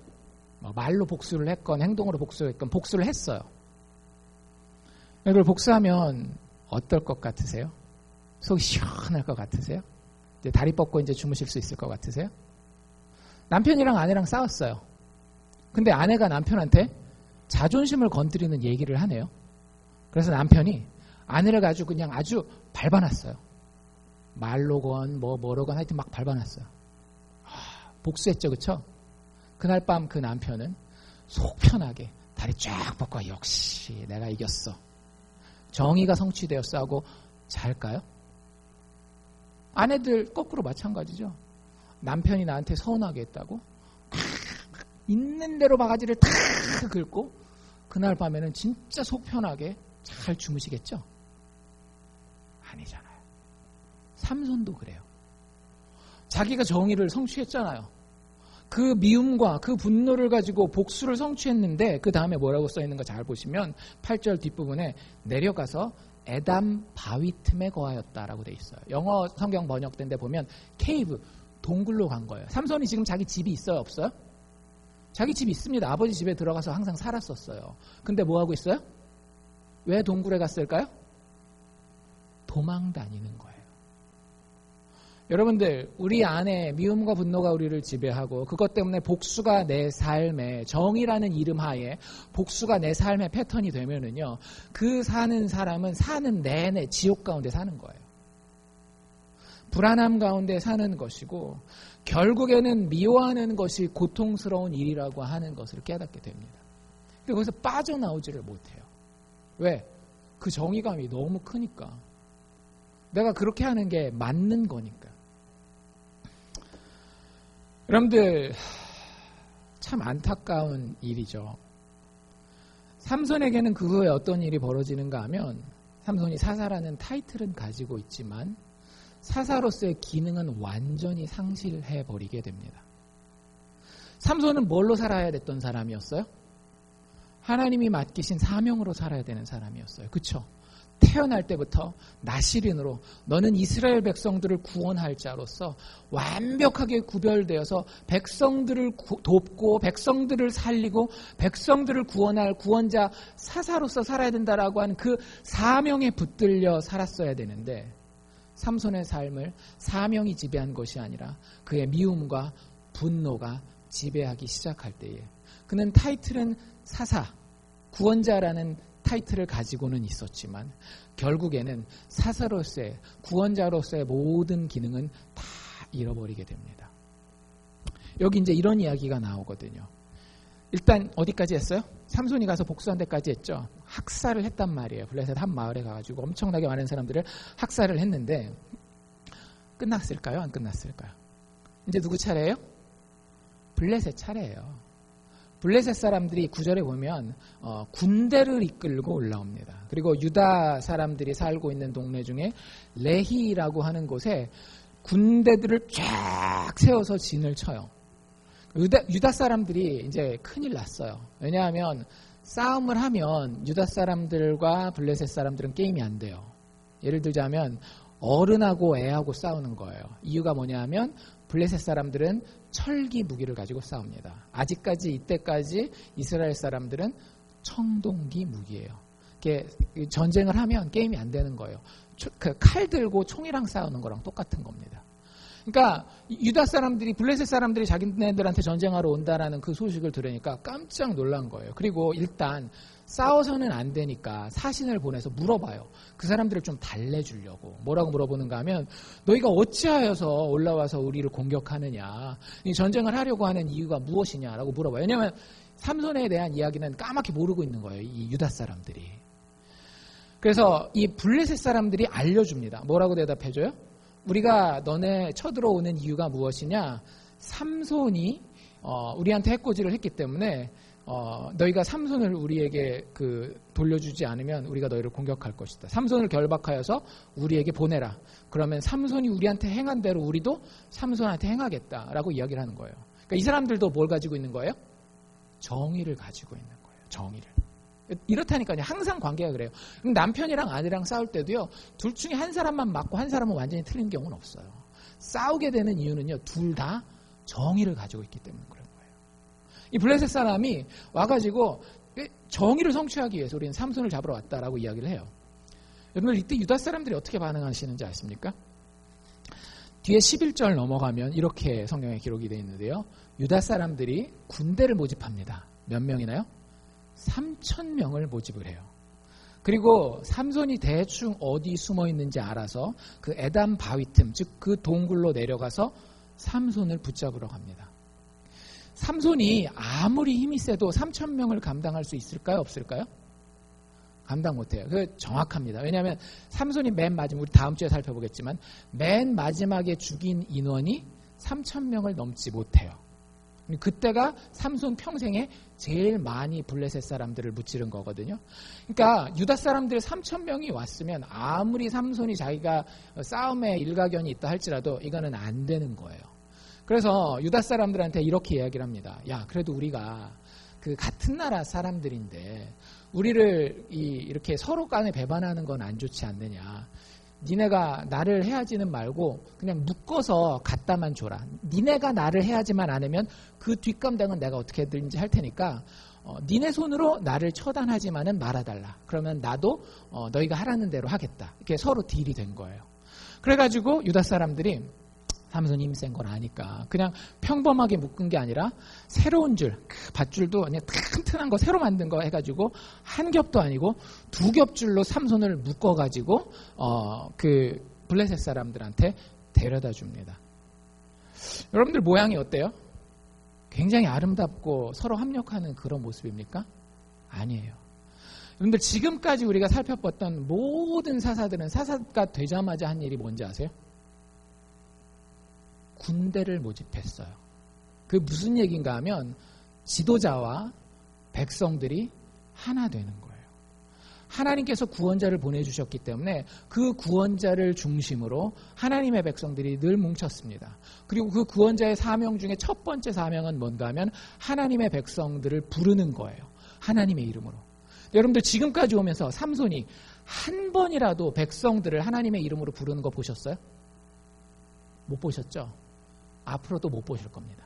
말로 복수를 했건 행동으로 복수를 했건 복수를 했어요. 이걸 복수하면 어떨 것 같으세요? 속이 시원할 것 같으세요? 이제 다리 뻗고 이제 주무실 수 있을 것 같으세요? 남편이랑 아내랑 싸웠어요. 근데 아내가 남편한테 자존심을 건드리는 얘기를 하네요. 그래서 남편이 아내를 가지고 그냥 아주 밟아놨어요. 말로건 뭐로건 하여튼 막 밟아놨어요. 복수했죠, 그쵸? 그날 밤 그 남편은 속 편하게 다리 쫙 뻗고 역시 내가 이겼어, 정의가 성취되었어 하고 잘까요? 아내들 거꾸로 마찬가지죠. 남편이 나한테 서운하게 했다고 있는 대로 바가지를 탁 긁고 그날 밤에는 진짜 속 편하게 잘 주무시겠죠? 아니잖아요. 삼손도 그래요. 자기가 정의를 성취했잖아요. 그 미움과 그 분노를 가지고 복수를 성취했는데 그 다음에 뭐라고 써있는 거 잘 보시면 8절 뒷부분에 내려가서 에담 바위 틈에 거하였다라고 돼 있어요. 영어 성경 번역된 데 보면 케이브, 동굴로 간 거예요. 삼손이 지금 자기 집이 있어요, 없어요? 자기 집이 있습니다. 아버지 집에 들어가서 항상 살았었어요. 근데 뭐 하고 있어요? 왜 동굴에 갔을까요? 도망 다니는 거예요. 여러분들, 우리 안에 미움과 분노가 우리를 지배하고 그것 때문에 복수가 내 삶의 정의라는 이름 하에 복수가 내 삶의 패턴이 되면은요, 그 사는 사람은 사는 내내 지옥 가운데 사는 거예요. 불안함 가운데 사는 것이고 결국에는 미워하는 것이 고통스러운 일이라고 하는 것을 깨닫게 됩니다. 근데 거기서 빠져나오지를 못해요. 왜? 그 정의감이 너무 크니까. 내가 그렇게 하는 게 맞는 거니까. 여러분들, 참 안타까운 일이죠. 삼손에게는 그 후에 어떤 일이 벌어지는가 하면 삼손이 사사라는 타이틀은 가지고 있지만 사사로서의 기능은 완전히 상실해버리게 됩니다. 삼손은 뭘로 살아야 됐던 사람이었어요? 하나님이 맡기신 사명으로 살아야 되는 사람이었어요. 그렇죠? 태어날 때부터 나시린으로 너는 이스라엘 백성들을 구원할 자로서 완벽하게 구별되어서 백성들을 돕고 백성들을 살리고 백성들을 구원할 구원자 사사로서 살아야 된다라고 하는 그 사명에 붙들려 살았어야 되는데 삼손의 삶을 사명이 지배한 것이 아니라 그의 미움과 분노가 지배하기 시작할 때에 그는 타이틀은 사사, 구원자라는 타이틀을 가지고는 있었지만 결국에는 사사로서의 구원자로서의 모든 기능은 다 잃어버리게 됩니다. 여기 이제 이런 이야기가 나오거든요. 일단 어디까지 했어요? 삼손이 가서 복수한 데까지 했죠. 학살을 했단 말이에요. 블레셋 한 마을에 가가지고 엄청나게 많은 사람들을 학살을 했는데 끝났을까요? 안 끝났을까요? 이제 누구 차례예요? 블레셋 차례예요. 블레셋 사람들이 9절에 보면 군대를 이끌고 올라옵니다. 그리고 유다 사람들이 살고 있는 동네 중에 레히라고 하는 곳에 군대들을 쫙 세워서 진을 쳐요. 유다 사람들이 이제 큰일 났어요. 왜냐하면 싸움을 하면 유다 사람들과 블레셋 사람들은 게임이 안 돼요. 예를 들자면 어른하고 애하고 싸우는 거예요. 이유가 뭐냐면 블레셋 사람들은 철기 무기를 가지고 싸웁니다. 아직까지 이때까지 이스라엘 사람들은 청동기 무기예요. 이게 전쟁을 하면 게임이 안 되는 거예요. 칼 들고 총이랑 싸우는 거랑 똑같은 겁니다. 그러니까 유다 사람들이 블레셋 사람들이 자기네들한테 전쟁하러 온다라는 그 소식을 들으니까 깜짝 놀란 거예요. 그리고 일단 싸워서는 안 되니까 사신을 보내서 물어봐요. 그 사람들을 좀 달래주려고. 뭐라고 물어보는가 하면 너희가 어찌하여서 올라와서 우리를 공격하느냐. 이 전쟁을 하려고 하는 이유가 무엇이냐라고 물어봐요. 왜냐하면 삼손에 대한 이야기는 까맣게 모르고 있는 거예요. 이 유다 사람들이. 그래서 이 블레셋 사람들이 알려줍니다. 뭐라고 대답해줘요? 우리가 너네 쳐들어오는 이유가 무엇이냐? 삼손이 우리한테 해코지를 했기 때문에 너희가 삼손을 우리에게 돌려주지 않으면 우리가 너희를 공격할 것이다. 삼손을 결박하여서 우리에게 보내라. 그러면 삼손이 우리한테 행한 대로 우리도 삼손한테 행하겠다라고 이야기를 하는 거예요. 그러니까 이 사람들도 뭘 가지고 있는 거예요? 정의를 가지고 있는 거예요. 정의를. 이렇다니까요. 항상 관계가 그래요. 남편이랑 아내랑 싸울 때도요. 둘 중에 한 사람만 맞고 한 사람은 완전히 틀린 경우는 없어요. 싸우게 되는 이유는요. 둘 다 정의를 가지고 있기 때문에 그런 거예요. 이 블레셋 사람이 와가지고 정의를 성취하기 위해서 우리는 삼손을 잡으러 왔다라고 이야기를 해요. 여러분 이때 유다 사람들이 어떻게 반응하시는지 아십니까? 뒤에 11절 넘어가면 이렇게 성경에 기록이 되어 있는데요. 유다 사람들이 군대를 모집합니다. 몇 명이나요? 3,000명을 모집을 해요. 그리고 삼손이 대충 어디 숨어 있는지 알아서 그 에담 바위 틈, 즉 그 동굴로 내려가서 삼손을 붙잡으러 갑니다. 삼손이 아무리 힘이 세도 3,000명을 감당할 수 있을까요? 없을까요? 감당 못해요. 그 정확합니다. 왜냐하면 삼손이 맨 마지막, 우리 다음 주에 살펴보겠지만 맨 마지막에 죽인 인원이 3,000명을 넘지 못해요. 그때가 삼손 평생에 제일 많이 블레셋 사람들을 무찌른 거거든요. 그러니까 유다 사람들 3,000명이 왔으면 아무리 삼손이 자기가 싸움에 일가견이 있다 할지라도 이거는 안 되는 거예요. 그래서 유다 사람들한테 이렇게 이야기를 합니다. 야, 그래도 우리가 그 같은 나라 사람들인데 우리를 이렇게 서로 간에 배반하는 건 안 좋지 않느냐. 니네가 나를 해하지는 말고 그냥 묶어서 갖다만 줘라. 니네가 나를 해하지만 않으면 그 뒷감당은 내가 어떻게든지 할 테니까 니네 손으로 나를 처단하지만은 말아달라. 그러면 나도 너희가 하라는 대로 하겠다. 이렇게 서로 딜이 된 거예요. 그래가지고 유다 사람들이 삼손이 힘센 걸 아니까 그냥 평범하게 묶은 게 아니라 새로운 줄, 밧줄도 그냥 튼튼한 거 새로 만든 거 해가지고 한 겹도 아니고 두 겹 줄로 삼손을 묶어가지고 그 블레셋 사람들한테 데려다 줍니다. 여러분들 모양이 어때요? 굉장히 아름답고 서로 합력하는 그런 모습입니까? 아니에요. 여러분들 지금까지 우리가 살펴봤던 모든 사사들은 사사가 되자마자 한 일이 뭔지 아세요? 군대를 모집했어요. 그 무슨 얘기인가 하면 지도자와 백성들이 하나 되는 거예요. 하나님께서 구원자를 보내주셨기 때문에 그 구원자를 중심으로 하나님의 백성들이 늘 뭉쳤습니다. 그리고 그 구원자의 사명 중에 첫 번째 사명은 뭔가 하면 하나님의 백성들을 부르는 거예요. 하나님의 이름으로. 여러분들 지금까지 오면서 삼손이 한 번이라도 백성들을 하나님의 이름으로 부르는 거 보셨어요? 못 보셨죠? 앞으로도 못 보실 겁니다.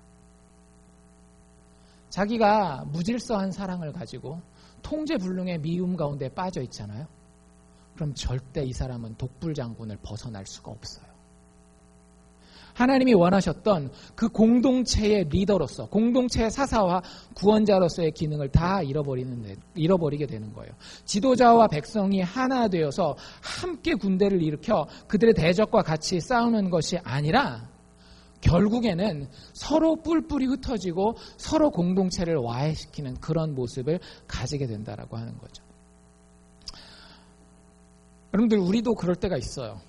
자기가 무질서한 사랑을 가지고 통제불능의 미움 가운데 빠져 있잖아요. 그럼 절대 이 사람은 독불장군을 벗어날 수가 없어요. 하나님이 원하셨던 그 공동체의 리더로서, 공동체의 사사와 구원자로서의 기능을 다 잃어버리게 되는 거예요. 지도자와 백성이 하나 되어서 함께 군대를 일으켜 그들의 대적과 같이 싸우는 것이 아니라 결국에는 서로 뿔뿔이 흩어지고 서로 공동체를 와해시키는 그런 모습을 가지게 된다라고 하는 거죠. 여러분들 우리도 그럴 때가 있어요.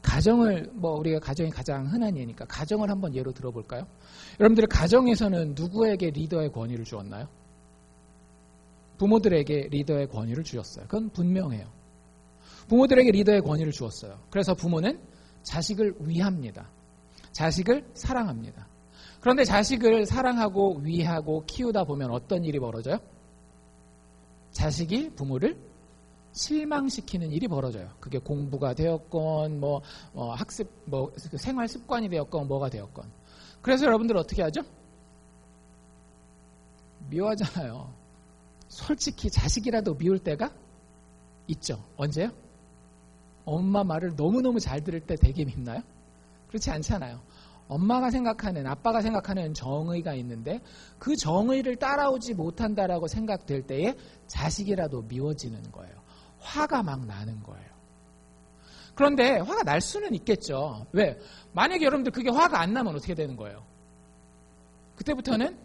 가정을 우리가 가정이 가장 흔한 예니까 가정을 한번 예로 들어볼까요? 여러분들 가정에서는 누구에게 리더의 권위를 주었나요? 부모들에게 리더의 권위를 주었어요. 그건 분명해요. 부모들에게 리더의 권위를 주었어요. 그래서 부모는 자식을 위합니다. 자식을 사랑합니다. 그런데 자식을 사랑하고 위하고 키우다 보면 어떤 일이 벌어져요? 자식이 부모를 실망시키는 일이 벌어져요. 그게 공부가 되었건 학습 생활 습관이 되었건 뭐가 되었건. 그래서 여러분들 어떻게 하죠? 미워하잖아요. 솔직히 자식이라도 미울 때가 있죠. 언제요? 엄마 말을 너무너무 잘 들을 때 되게 밉나요? 그렇지 않잖아요. 엄마가 생각하는, 아빠가 생각하는 정의가 있는데 그 정의를 따라오지 못한다라고 생각될 때에 자식이라도 미워지는 거예요. 화가 막 나는 거예요. 그런데 화가 날 수는 있겠죠. 왜? 만약에 여러분들 그게 화가 안 나면 어떻게 되는 거예요? 그때부터는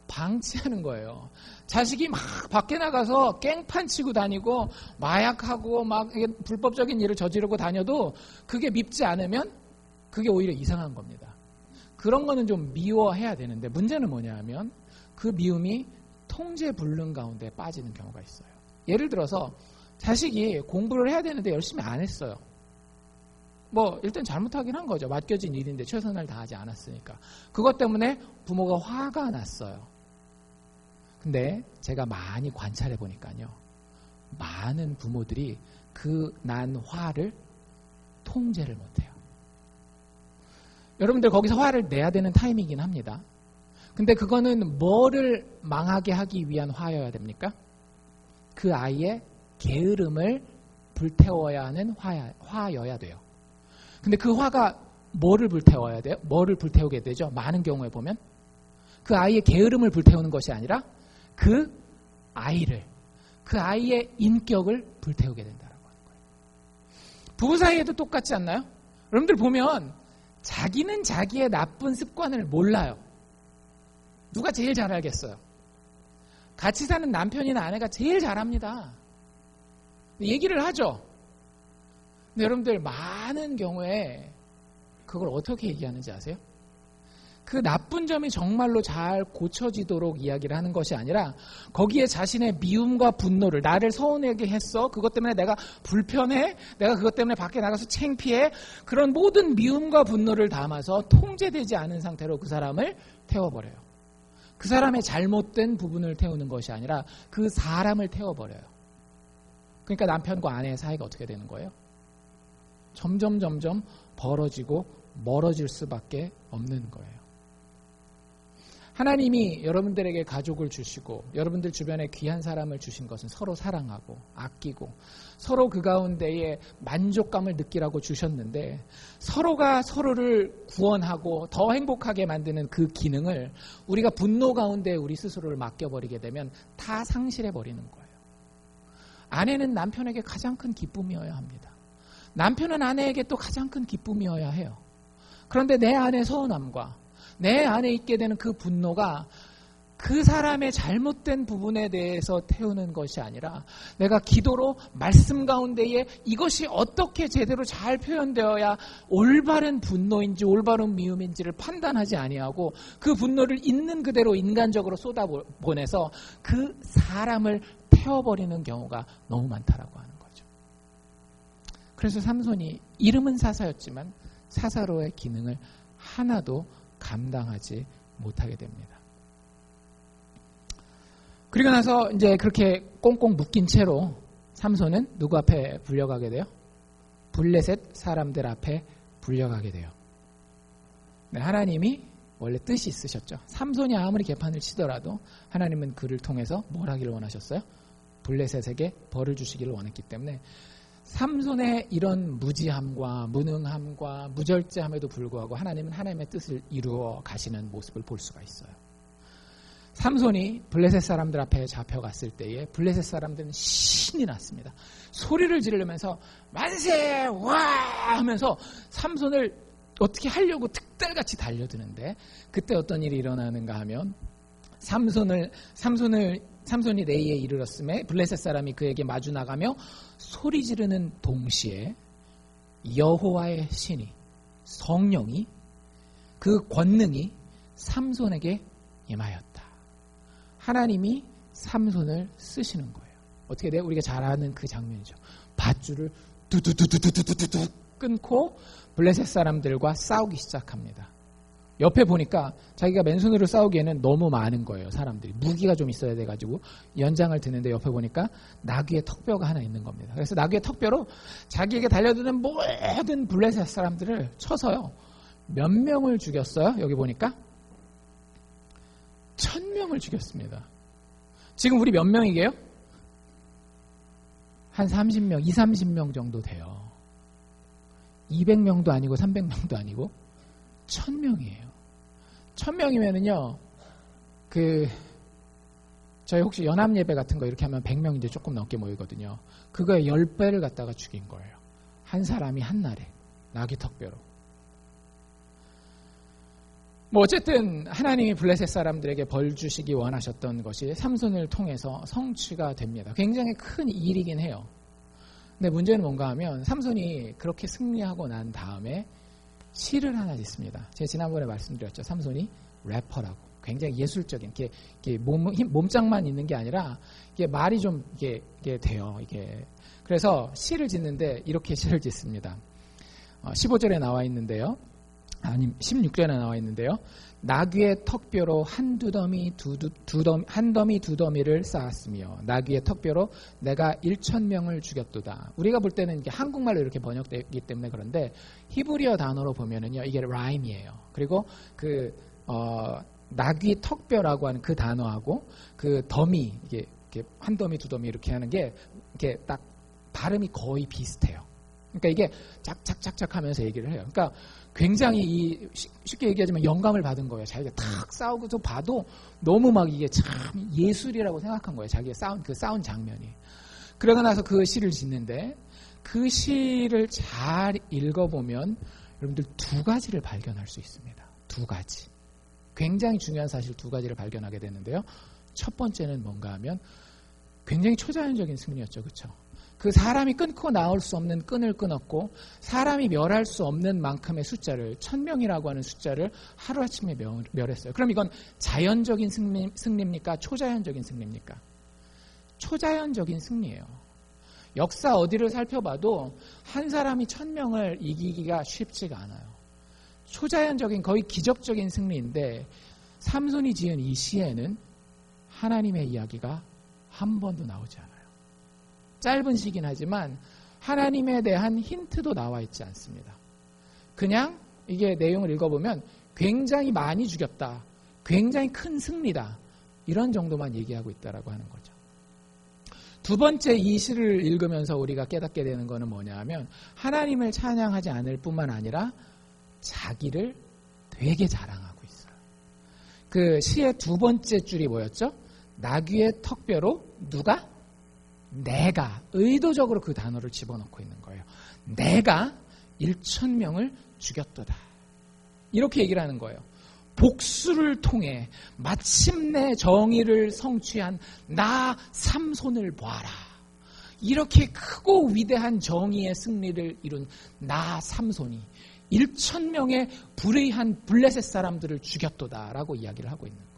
방치하는 거예요. 자식이 막 밖에 나가서 깽판 치고 다니고 마약하고 막 불법적인 일을 저지르고 다녀도 그게 밉지 않으면 그게 오히려 이상한 겁니다. 그런 거는 좀 미워해야 되는데 문제는 뭐냐 하면 그 미움이 통제불능 가운데 빠지는 경우가 있어요. 예를 들어서 자식이 공부를 해야 되는데 열심히 안 했어요. 일단 잘못하긴 한 거죠. 맡겨진 일인데 최선을 다하지 않았으니까. 그것 때문에 부모가 화가 났어요. 근데 제가 많이 관찰해 보니까요. 많은 부모들이 그 난 화를 통제를 못해요. 여러분들 거기서 화를 내야 되는 타이밍이긴 합니다. 근데 그거는 뭐를 망하게 하기 위한 화여야 됩니까? 그 아이의 게으름을 불태워야 하는 화여야 돼요. 근데 그 화가 뭐를 불태워야 돼요? 뭐를 불태우게 되죠? 많은 경우에 보면 그 아이의 게으름을 불태우는 것이 아니라 그 아이의 인격을 불태우게 된다는 거예요. 부부 사이에도 똑같지 않나요? 여러분들 보면 자기는 자기의 나쁜 습관을 몰라요. 누가 제일 잘 알겠어요? 같이 사는 남편이나 아내가 제일 잘합니다. 얘기를 하죠. 근데 여러분들 많은 경우에 그걸 어떻게 얘기하는지 아세요? 그 나쁜 점이 정말로 잘 고쳐지도록 이야기를 하는 것이 아니라 거기에 자신의 미움과 분노를 나를 서운하게 했어. 그것 때문에 내가 불편해. 내가 그것 때문에 밖에 나가서 창피해. 그런 모든 미움과 분노를 담아서 통제되지 않은 상태로 그 사람을 태워버려요. 그 사람의 잘못된 부분을 태우는 것이 아니라 그 사람을 태워버려요. 그러니까 남편과 아내의 사이가 어떻게 되는 거예요? 점점 벌어지고 멀어질 수밖에 없는 거예요. 하나님이 여러분들에게 가족을 주시고 여러분들 주변에 귀한 사람을 주신 것은 서로 사랑하고 아끼고 서로 그 가운데에 만족감을 느끼라고 주셨는데 서로가 서로를 구원하고 더 행복하게 만드는 그 기능을 우리가 분노 가운데 우리 스스로를 맡겨버리게 되면 다 상실해버리는 거예요. 아내는 남편에게 가장 큰 기쁨이어야 합니다. 남편은 아내에게 또 가장 큰 기쁨이어야 해요. 그런데 내 안의 서운함과 내 안에 있게 되는 그 분노가 그 사람의 잘못된 부분에 대해서 태우는 것이 아니라 내가 기도로 말씀 가운데에 이것이 어떻게 제대로 잘 표현되어야 올바른 분노인지 올바른 미움인지를 판단하지 아니하고 그 분노를 있는 그대로 인간적으로 쏟아보내서 그 사람을 태워버리는 경우가 너무 많다라고 하는 거죠. 그래서 삼손이 이름은 사사였지만 사사로의 기능을 하나도 감당하지 못하게 됩니다. 그리고 나서 이제 그렇게 꽁꽁 묶인 채로 삼손은 누구 앞에 불려가게 돼요? 블레셋 사람들 앞에 불려가게 돼요. 네, 하나님이 원래 뜻이 있으셨죠. 삼손이 아무리 개판을 치더라도 하나님은 그를 통해서 뭘 하기를 원하셨어요? 블레셋에게 벌을 주시기를 원했기 때문에 삼손의 이런 무지함과 무능함과 무절제함에도 불구하고 하나님은 하나님의 뜻을 이루어 가시는 모습을 볼 수가 있어요. 삼손이 블레셋 사람들 앞에 잡혀갔을 때에 블레셋 사람들은 신이 났습니다. 소리를 지르면서 만세 와 하면서 삼손을 어떻게 하려고 특달같이 달려드는데 그때 어떤 일이 일어나는가 하면 삼손이 내이에 이르렀음에 블레셋 사람이 그에게 마주 나가며 소리 지르는 동시에 여호와의 신이 성령이 그 권능이 삼손에게 임하였다. 하나님이 삼손을 쓰시는 거예요. 어떻게 돼요? 우리가 잘 아는 그 장면이죠. 밧줄을 두두두두두두두 끊고 블레셋 사람들과 싸우기 시작합니다. 옆에 보니까 자기가 맨손으로 싸우기에는 너무 많은 거예요. 사람들이. 무기가 좀 있어야 돼가지고 연장을 드는데 옆에 보니까 나귀의 턱뼈가 하나 있는 겁니다. 그래서 나귀의 턱뼈로 자기에게 달려드는 모든 블레셋 사람들을 쳐서요. 몇 명을 죽였어요? 여기 보니까 1000명을 죽였습니다. 지금 우리 몇 명이게요? 한 30명, 30명 정도 돼요. 200명도 아니고 300명도 아니고 1000명이에요. 1000명이면은요, 저희 혹시 연합 예배 같은 거 이렇게 하면 100명 이제 조금 넘게 모이거든요. 그거에 10배를 갖다가 죽인 거예요. 한 사람이 한 날에. 나귀 턱뼈로. 어쨌든 하나님이 블레셋 사람들에게 벌 주시기 원하셨던 것이 삼손을 통해서 성취가 됩니다. 굉장히 큰 일이긴 해요. 근데 문제는 뭔가 하면 삼손이 그렇게 승리하고 난 다음에 시를 하나 짓습니다. 제가 지난번에 말씀드렸죠. 삼손이 래퍼라고. 굉장히 예술적인, 이게 몸짱만 있는 게 아니라, 이게 말이 좀, 이게 돼요. 그래서 시를 짓는데, 이렇게 시를 짓습니다. 15절에 나와 있는데요. 아니, 16절에 나와 있는데요. 나귀의 턱뼈로 한 더미 두 더미를 쌓았으며 나귀의 턱뼈로 내가 1000명을 죽였도다. 우리가 볼 때는 이게 한국말로 이렇게 번역되기 때문에 그런데 히브리어 단어로 보면은요 이게 라임이에요. 그리고 나귀 턱뼈라고 하는 그 단어하고 그 더미 이게 한 더미 두 더미 이렇게 하는 게 이렇게 딱 발음이 거의 비슷해요. 그러니까 이게 짝짝짝짝 하면서 얘기를 해요. 그러니까 굉장히 쉽게 얘기하자면 영감을 받은 거예요. 자기가 탁 싸우고서 봐도 너무 막 이게 참 예술이라고 생각한 거예요. 자기가 싸운 장면이. 그러고 나서 그 시를 짓는데 그 시를 잘 읽어보면 여러분들 두 가지를 발견할 수 있습니다. 두 가지. 굉장히 중요한 사실 두 가지를 발견하게 되는데요. 첫 번째는 뭔가 하면 굉장히 초자연적인 승리였죠. 그렇죠? 그 사람이 끊고 나올 수 없는 끈을 끊었고 사람이 멸할 수 없는 만큼의 숫자를 1000명이라고 하는 숫자를 하루아침에 멸했어요. 그럼 이건 자연적인 승리입니까? 초자연적인 승리입니까? 초자연적인 승리예요. 역사 어디를 살펴봐도 한 사람이 1000명을 이기기가 쉽지가 않아요. 초자연적인 거의 기적적인 승리인데 삼손이 지은 이 시에는 하나님의 이야기가 한 번도 나오지 않아요. 짧은 시긴 하지만 하나님에 대한 힌트도 나와 있지 않습니다. 그냥 이게 내용을 읽어보면 굉장히 많이 죽였다, 굉장히 큰 승리다, 이런 정도만 얘기하고 있다라고 하는 거죠. 두 번째 이 시를 읽으면서 우리가 깨닫게 되는 것은 뭐냐 하면 하나님을 찬양하지 않을 뿐만 아니라 자기를 되게 자랑하고 있어요. 그 시의 두 번째 줄이 뭐였죠? 나귀의 턱뼈로 누가? 내가. 의도적으로 그 단어를 집어넣고 있는 거예요. 내가 1,000명을 죽였도다. 이렇게 얘기를 하는 거예요. 복수를 통해 마침내 정의를 성취한 나 삼손을 보아라. 이렇게 크고 위대한 정의의 승리를 이룬 나 삼손이 1,000명의 불의한 블레셋 사람들을 죽였도다라고 이야기를 하고 있는 거예요.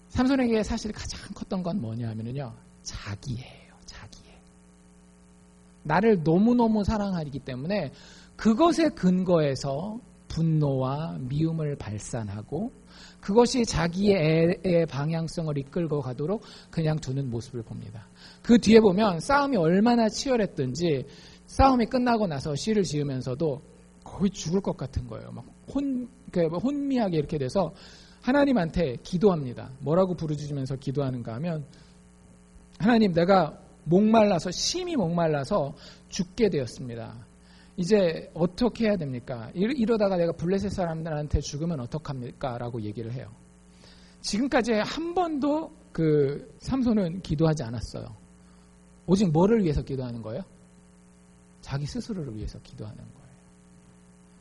삼손에게 사실 가장 컸던 건 뭐냐 하면요, 자기예요. 자기예. 나를 너무너무 사랑하기 때문에 그것에 근거해서 분노와 미움을 발산하고 그것이 자기의 애의 방향성을 이끌고 가도록 그냥 두는 모습을 봅니다. 그 뒤에 보면 싸움이 얼마나 치열했든지 싸움이 끝나고 나서 시를 지으면서도 거의 죽을 것 같은 거예요. 막 혼미하게 이렇게 돼서 하나님한테 기도합니다. 뭐라고 부르짖으면서 기도하는가 하면 하나님, 내가 목말라서 심히 목말라서 죽게 되었습니다. 이제 어떻게 해야 됩니까? 이러다가 내가 블레셋 사람들한테 죽으면 어떡합니까? 라고 얘기를 해요. 지금까지 한 번도 그 삼손은 기도하지 않았어요. 오직 뭐를 위해서 기도하는 거예요? 자기 스스로를 위해서 기도하는 거예요.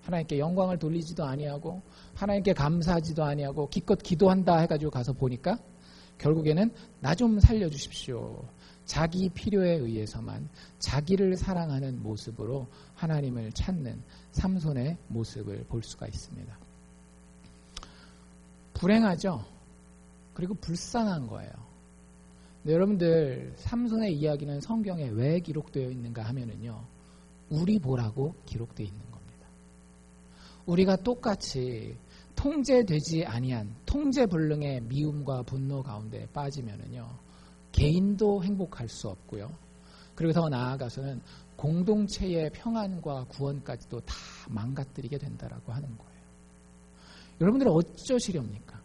하나님께 영광을 돌리지도 아니하고 하나님께 감사하지도 아니하고 기껏 기도한다 해가지고 가서 보니까 결국에는 나 좀 살려주십시오. 자기 필요에 의해서만 자기를 사랑하는 모습으로 하나님을 찾는 삼손의 모습을 볼 수가 있습니다. 불행하죠? 그리고 불쌍한 거예요. 근데 여러분들, 삼손의 이야기는 성경에 왜 기록되어 있는가 하면은요, 우리 보라고 기록되어 있는 겁니다. 우리가 똑같이 통제되지 아니한 통제불능의 미움과 분노 가운데 빠지면은요, 개인도 행복할 수 없고요. 그리고 더 나아가서는 공동체의 평안과 구원까지도 다 망가뜨리게 된다라고 하는 거예요. 여러분들은 어쩌시렵니까?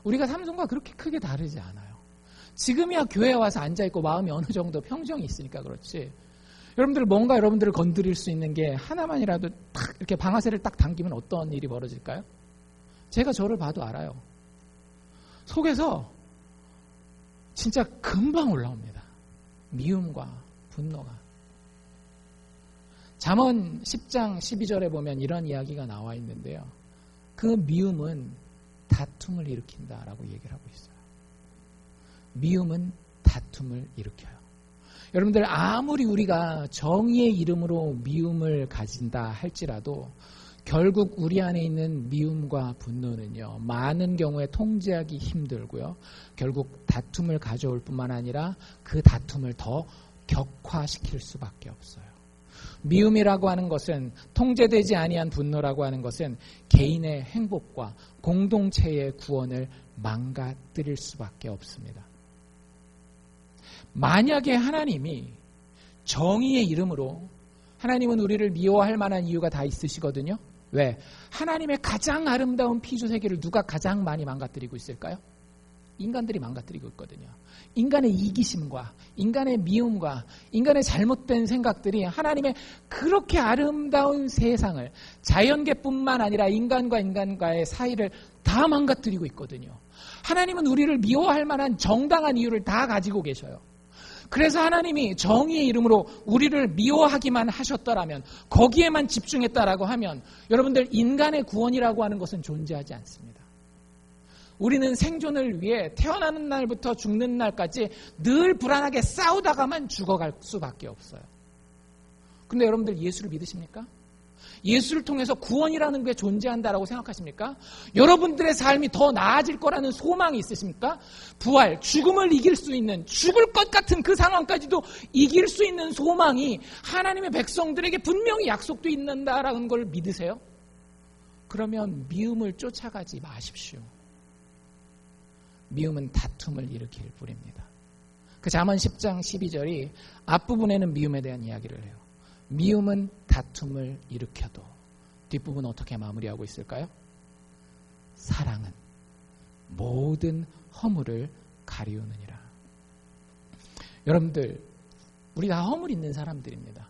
우리가 삼손과 그렇게 크게 다르지 않아요. 지금이야 교회에 와서 앉아있고 마음이 어느 정도 평정이 있으니까 그렇지. 여러분들 뭔가 여러분들을 건드릴 수 있는 게 하나만이라도 딱 이렇게 방아쇠를 딱 당기면 어떤 일이 벌어질까요? 제가 저를 봐도 알아요. 속에서 진짜 금방 올라옵니다. 미움과 분노가. 잠언 10장 12절에 보면 이런 이야기가 나와 있는데요. 그 미움은 다툼을 일으킨다라고 얘기를 하고 있어요. 미움은 다툼을 일으켜요. 여러분들, 아무리 우리가 정의의 이름으로 미움을 가진다 할지라도 결국 우리 안에 있는 미움과 분노는요, 많은 경우에 통제하기 힘들고요, 결국 다툼을 가져올 뿐만 아니라 그 다툼을 더 격화시킬 수밖에 없어요. 미움이라고 하는 것은, 통제되지 아니한 분노라고 하는 것은 개인의 행복과 공동체의 구원을 망가뜨릴 수밖에 없습니다. 만약에 하나님이 정의의 이름으로, 하나님은 우리를 미워할 만한 이유가 다 있으시거든요. 왜? 하나님의 가장 아름다운 피조세계를 누가 가장 많이 망가뜨리고 있을까요? 인간들이 망가뜨리고 있거든요. 인간의 이기심과 인간의 미움과 인간의 잘못된 생각들이 하나님의 그렇게 아름다운 세상을, 자연계뿐만 아니라 인간과 인간과의 사이를 다 망가뜨리고 있거든요. 하나님은 우리를 미워할 만한 정당한 이유를 다 가지고 계셔요. 그래서 하나님이 정의의 이름으로 우리를 미워하기만 하셨더라면, 거기에만 집중했다라고 하면 여러분들, 인간의 구원이라고 하는 것은 존재하지 않습니다. 우리는 생존을 위해 태어나는 날부터 죽는 날까지 늘 불안하게 싸우다가만 죽어갈 수밖에 없어요. 근데 여러분들, 예수를 믿으십니까? 예수를 통해서 구원이라는 게 존재한다라고 생각하십니까? 여러분들의 삶이 더 나아질 거라는 소망이 있으십니까? 부활, 죽음을 이길 수 있는, 죽을 것 같은 그 상황까지도 이길 수 있는 소망이 하나님의 백성들에게 분명히 약속되어 있는다라는 걸 믿으세요? 그러면 미움을 쫓아가지 마십시오. 미움은 다툼을 일으킬 뿌리입니다. 그 잠언 10장 12절이 앞부분에는 미움에 대한 이야기를 해요. 미움은 다툼을 일으켜도 뒷부분 어떻게 마무리하고 있을까요? 사랑은 모든 허물을 가리우느니라. 여러분들, 우리 다 허물 있는 사람들입니다.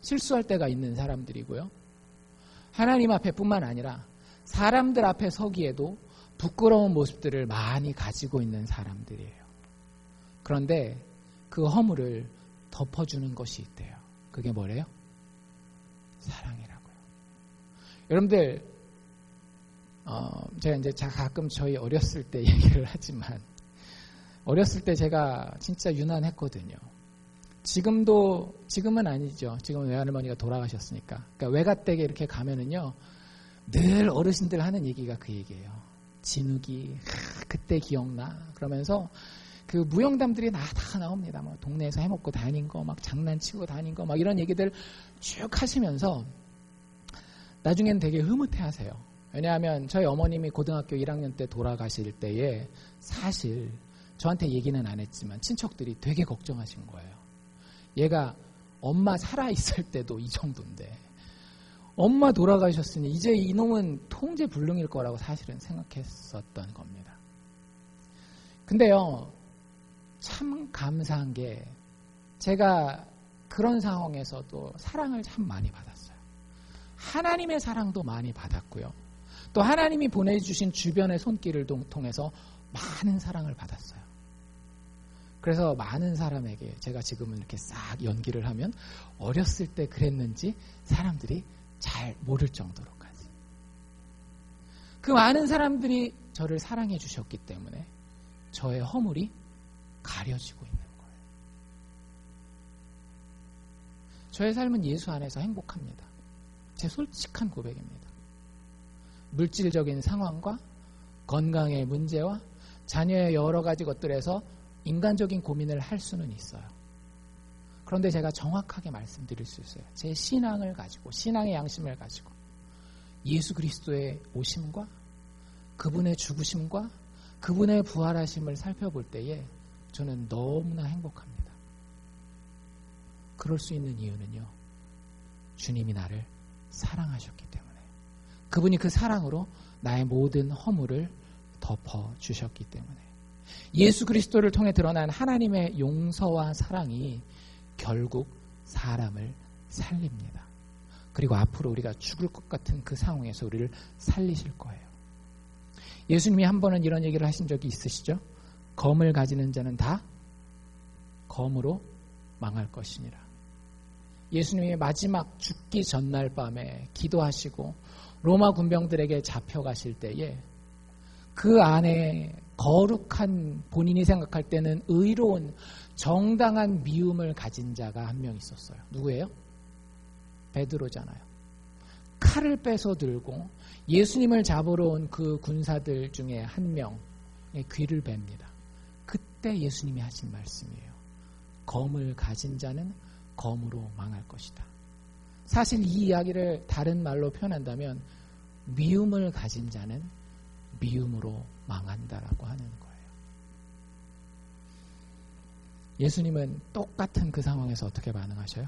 실수할 때가 있는 사람들이고요. 하나님 앞에뿐만 아니라 사람들 앞에 서기에도 부끄러운 모습들을 많이 가지고 있는 사람들이에요. 그런데 그 허물을 덮어주는 것이 있대요. 그게 뭐래요? 사랑이라고요. 여러분들, 제가 이제 가끔 저희 어렸을 때 얘기를 하지만, 어렸을 때 제가 진짜 유난했거든요. 지금은 아니죠. 지금은 외할머니가 돌아가셨으니까. 그러니까 외가댁에 이렇게 가면은요, 늘 어르신들 하는 얘기가 그 얘기예요. 진욱이, 그때 기억나? 그러면서 그 무용담들이 다 나옵니다. 뭐 동네에서 해먹고 다닌 거, 막 장난치고 다닌 거, 막 이런 얘기들 쭉 하시면서 나중엔 되게 흐뭇해 하세요. 왜냐하면 저희 어머님이 고등학교 1학년 때 돌아가실 때에 사실 저한테 얘기는 안 했지만 친척들이 되게 걱정하신 거예요. 얘가 엄마 살아있을 때도 이 정도인데 엄마 돌아가셨으니 이제 이놈은 통제불능일 거라고 사실은 생각했었던 겁니다. 근데요, 참 감사한 게 제가 그런 상황에서도 사랑을 참 많이 받았어요. 하나님의 사랑도 많이 받았고요. 또 하나님이 보내주신 주변의 손길을 통해서 많은 사랑을 받았어요. 그래서 많은 사람에게 제가 지금은 이렇게 싹 연기를 하면 어렸을 때 그랬는지 사람들이 잘 모를 정도로까지. 그 많은 사람들이 저를 사랑해 주셨기 때문에 저의 허물이 가려지고 있는 거예요. 저의 삶은 예수 안에서 행복합니다. 제 솔직한 고백입니다. 물질적인 상황과 건강의 문제와 자녀의 여러 가지 것들에서 인간적인 고민을 할 수는 있어요. 그런데 제가 정확하게 말씀드릴 수 있어요. 제 신앙을 가지고, 신앙의 양심을 가지고 예수 그리스도의 오심과 그분의 죽으심과 그분의 부활하심을 살펴볼 때에 저는 너무나 행복합니다. 그럴 수 있는 이유는요, 주님이 나를 사랑하셨기 때문에, 그분이 그 사랑으로 나의 모든 허물을 덮어주셨기 때문에, 예수 그리스도를 통해 드러난 하나님의 용서와 사랑이 결국 사람을 살립니다. 그리고 앞으로 우리가 죽을 것 같은 그 상황에서 우리를 살리실 거예요. 예수님이 한 번은 이런 얘기를 하신 적이 있으시죠? 검을 가지는 자는 다 검으로 망할 것이니라. 예수님이 마지막 죽기 전날 밤에 기도하시고 로마 군병들에게 잡혀가실 때에 그 안에 거룩한, 본인이 생각할 때는 의로운 정당한 미움을 가진 자가 한 명 있었어요. 누구예요? 베드로잖아요. 칼을 빼서 들고 예수님을 잡으러 온 그 군사들 중에 한 명의 귀를 뱁니다. 그때 예수님이 하신 말씀이에요. 검을 가진 자는 검으로 망할 것이다. 사실 이 이야기를 다른 말로 표현한다면 미움을 가진 자는 미움으로 망한다라고 하는 거예요. 예수님은 똑같은 그 상황에서 어떻게 반응하셔요?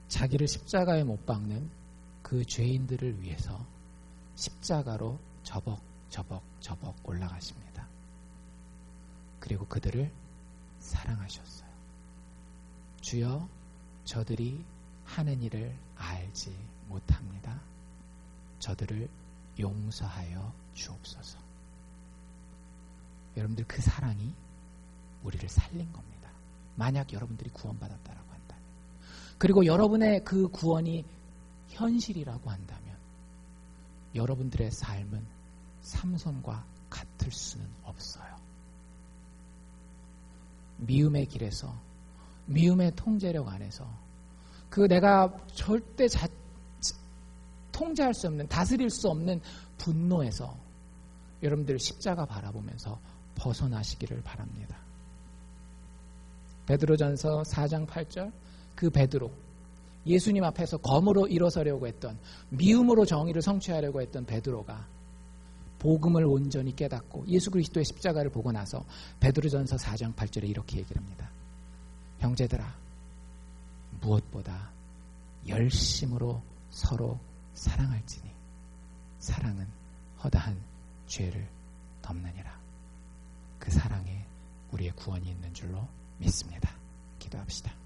자기를 십자가에 못 박는 그 죄인들을 위해서 십자가로 저벅 올라가십니다. 그리고 그들을 사랑하셨어요. 주여, 저들이 하는 일을 알지 못합니다. 저들을 용서하여 주옵소서. 여러분들, 그 사랑이 우리를 살린 겁니다. 만약 여러분들이 구원받았다라고 한다면, 그리고 여러분의 그 구원이 현실이라고 한다면 여러분들의 삶은 삼손과 같을 수는 없어요. 미움의 길에서, 미움의 통제력 안에서, 그 내가 절대 통제할 수 없는, 다스릴 수 없는 분노에서 여러분들 십자가 바라보면서 벗어나시기를 바랍니다. 베드로전서 4장 8절, 그 베드로, 예수님 앞에서 검으로 일어서려고 했던, 미움으로 정의를 성취하려고 했던 베드로가 복음을 온전히 깨닫고 예수 그리스도의 십자가를 보고 나서 베드로전서 4장 8절에 이렇게 얘기를 합니다. 형제들아, 무엇보다 열심으로 서로 사랑할지니 사랑은 허다한 죄를 덮느니라. 그 사랑에 우리의 구원이 있는 줄로 믿습니다. 기도합시다.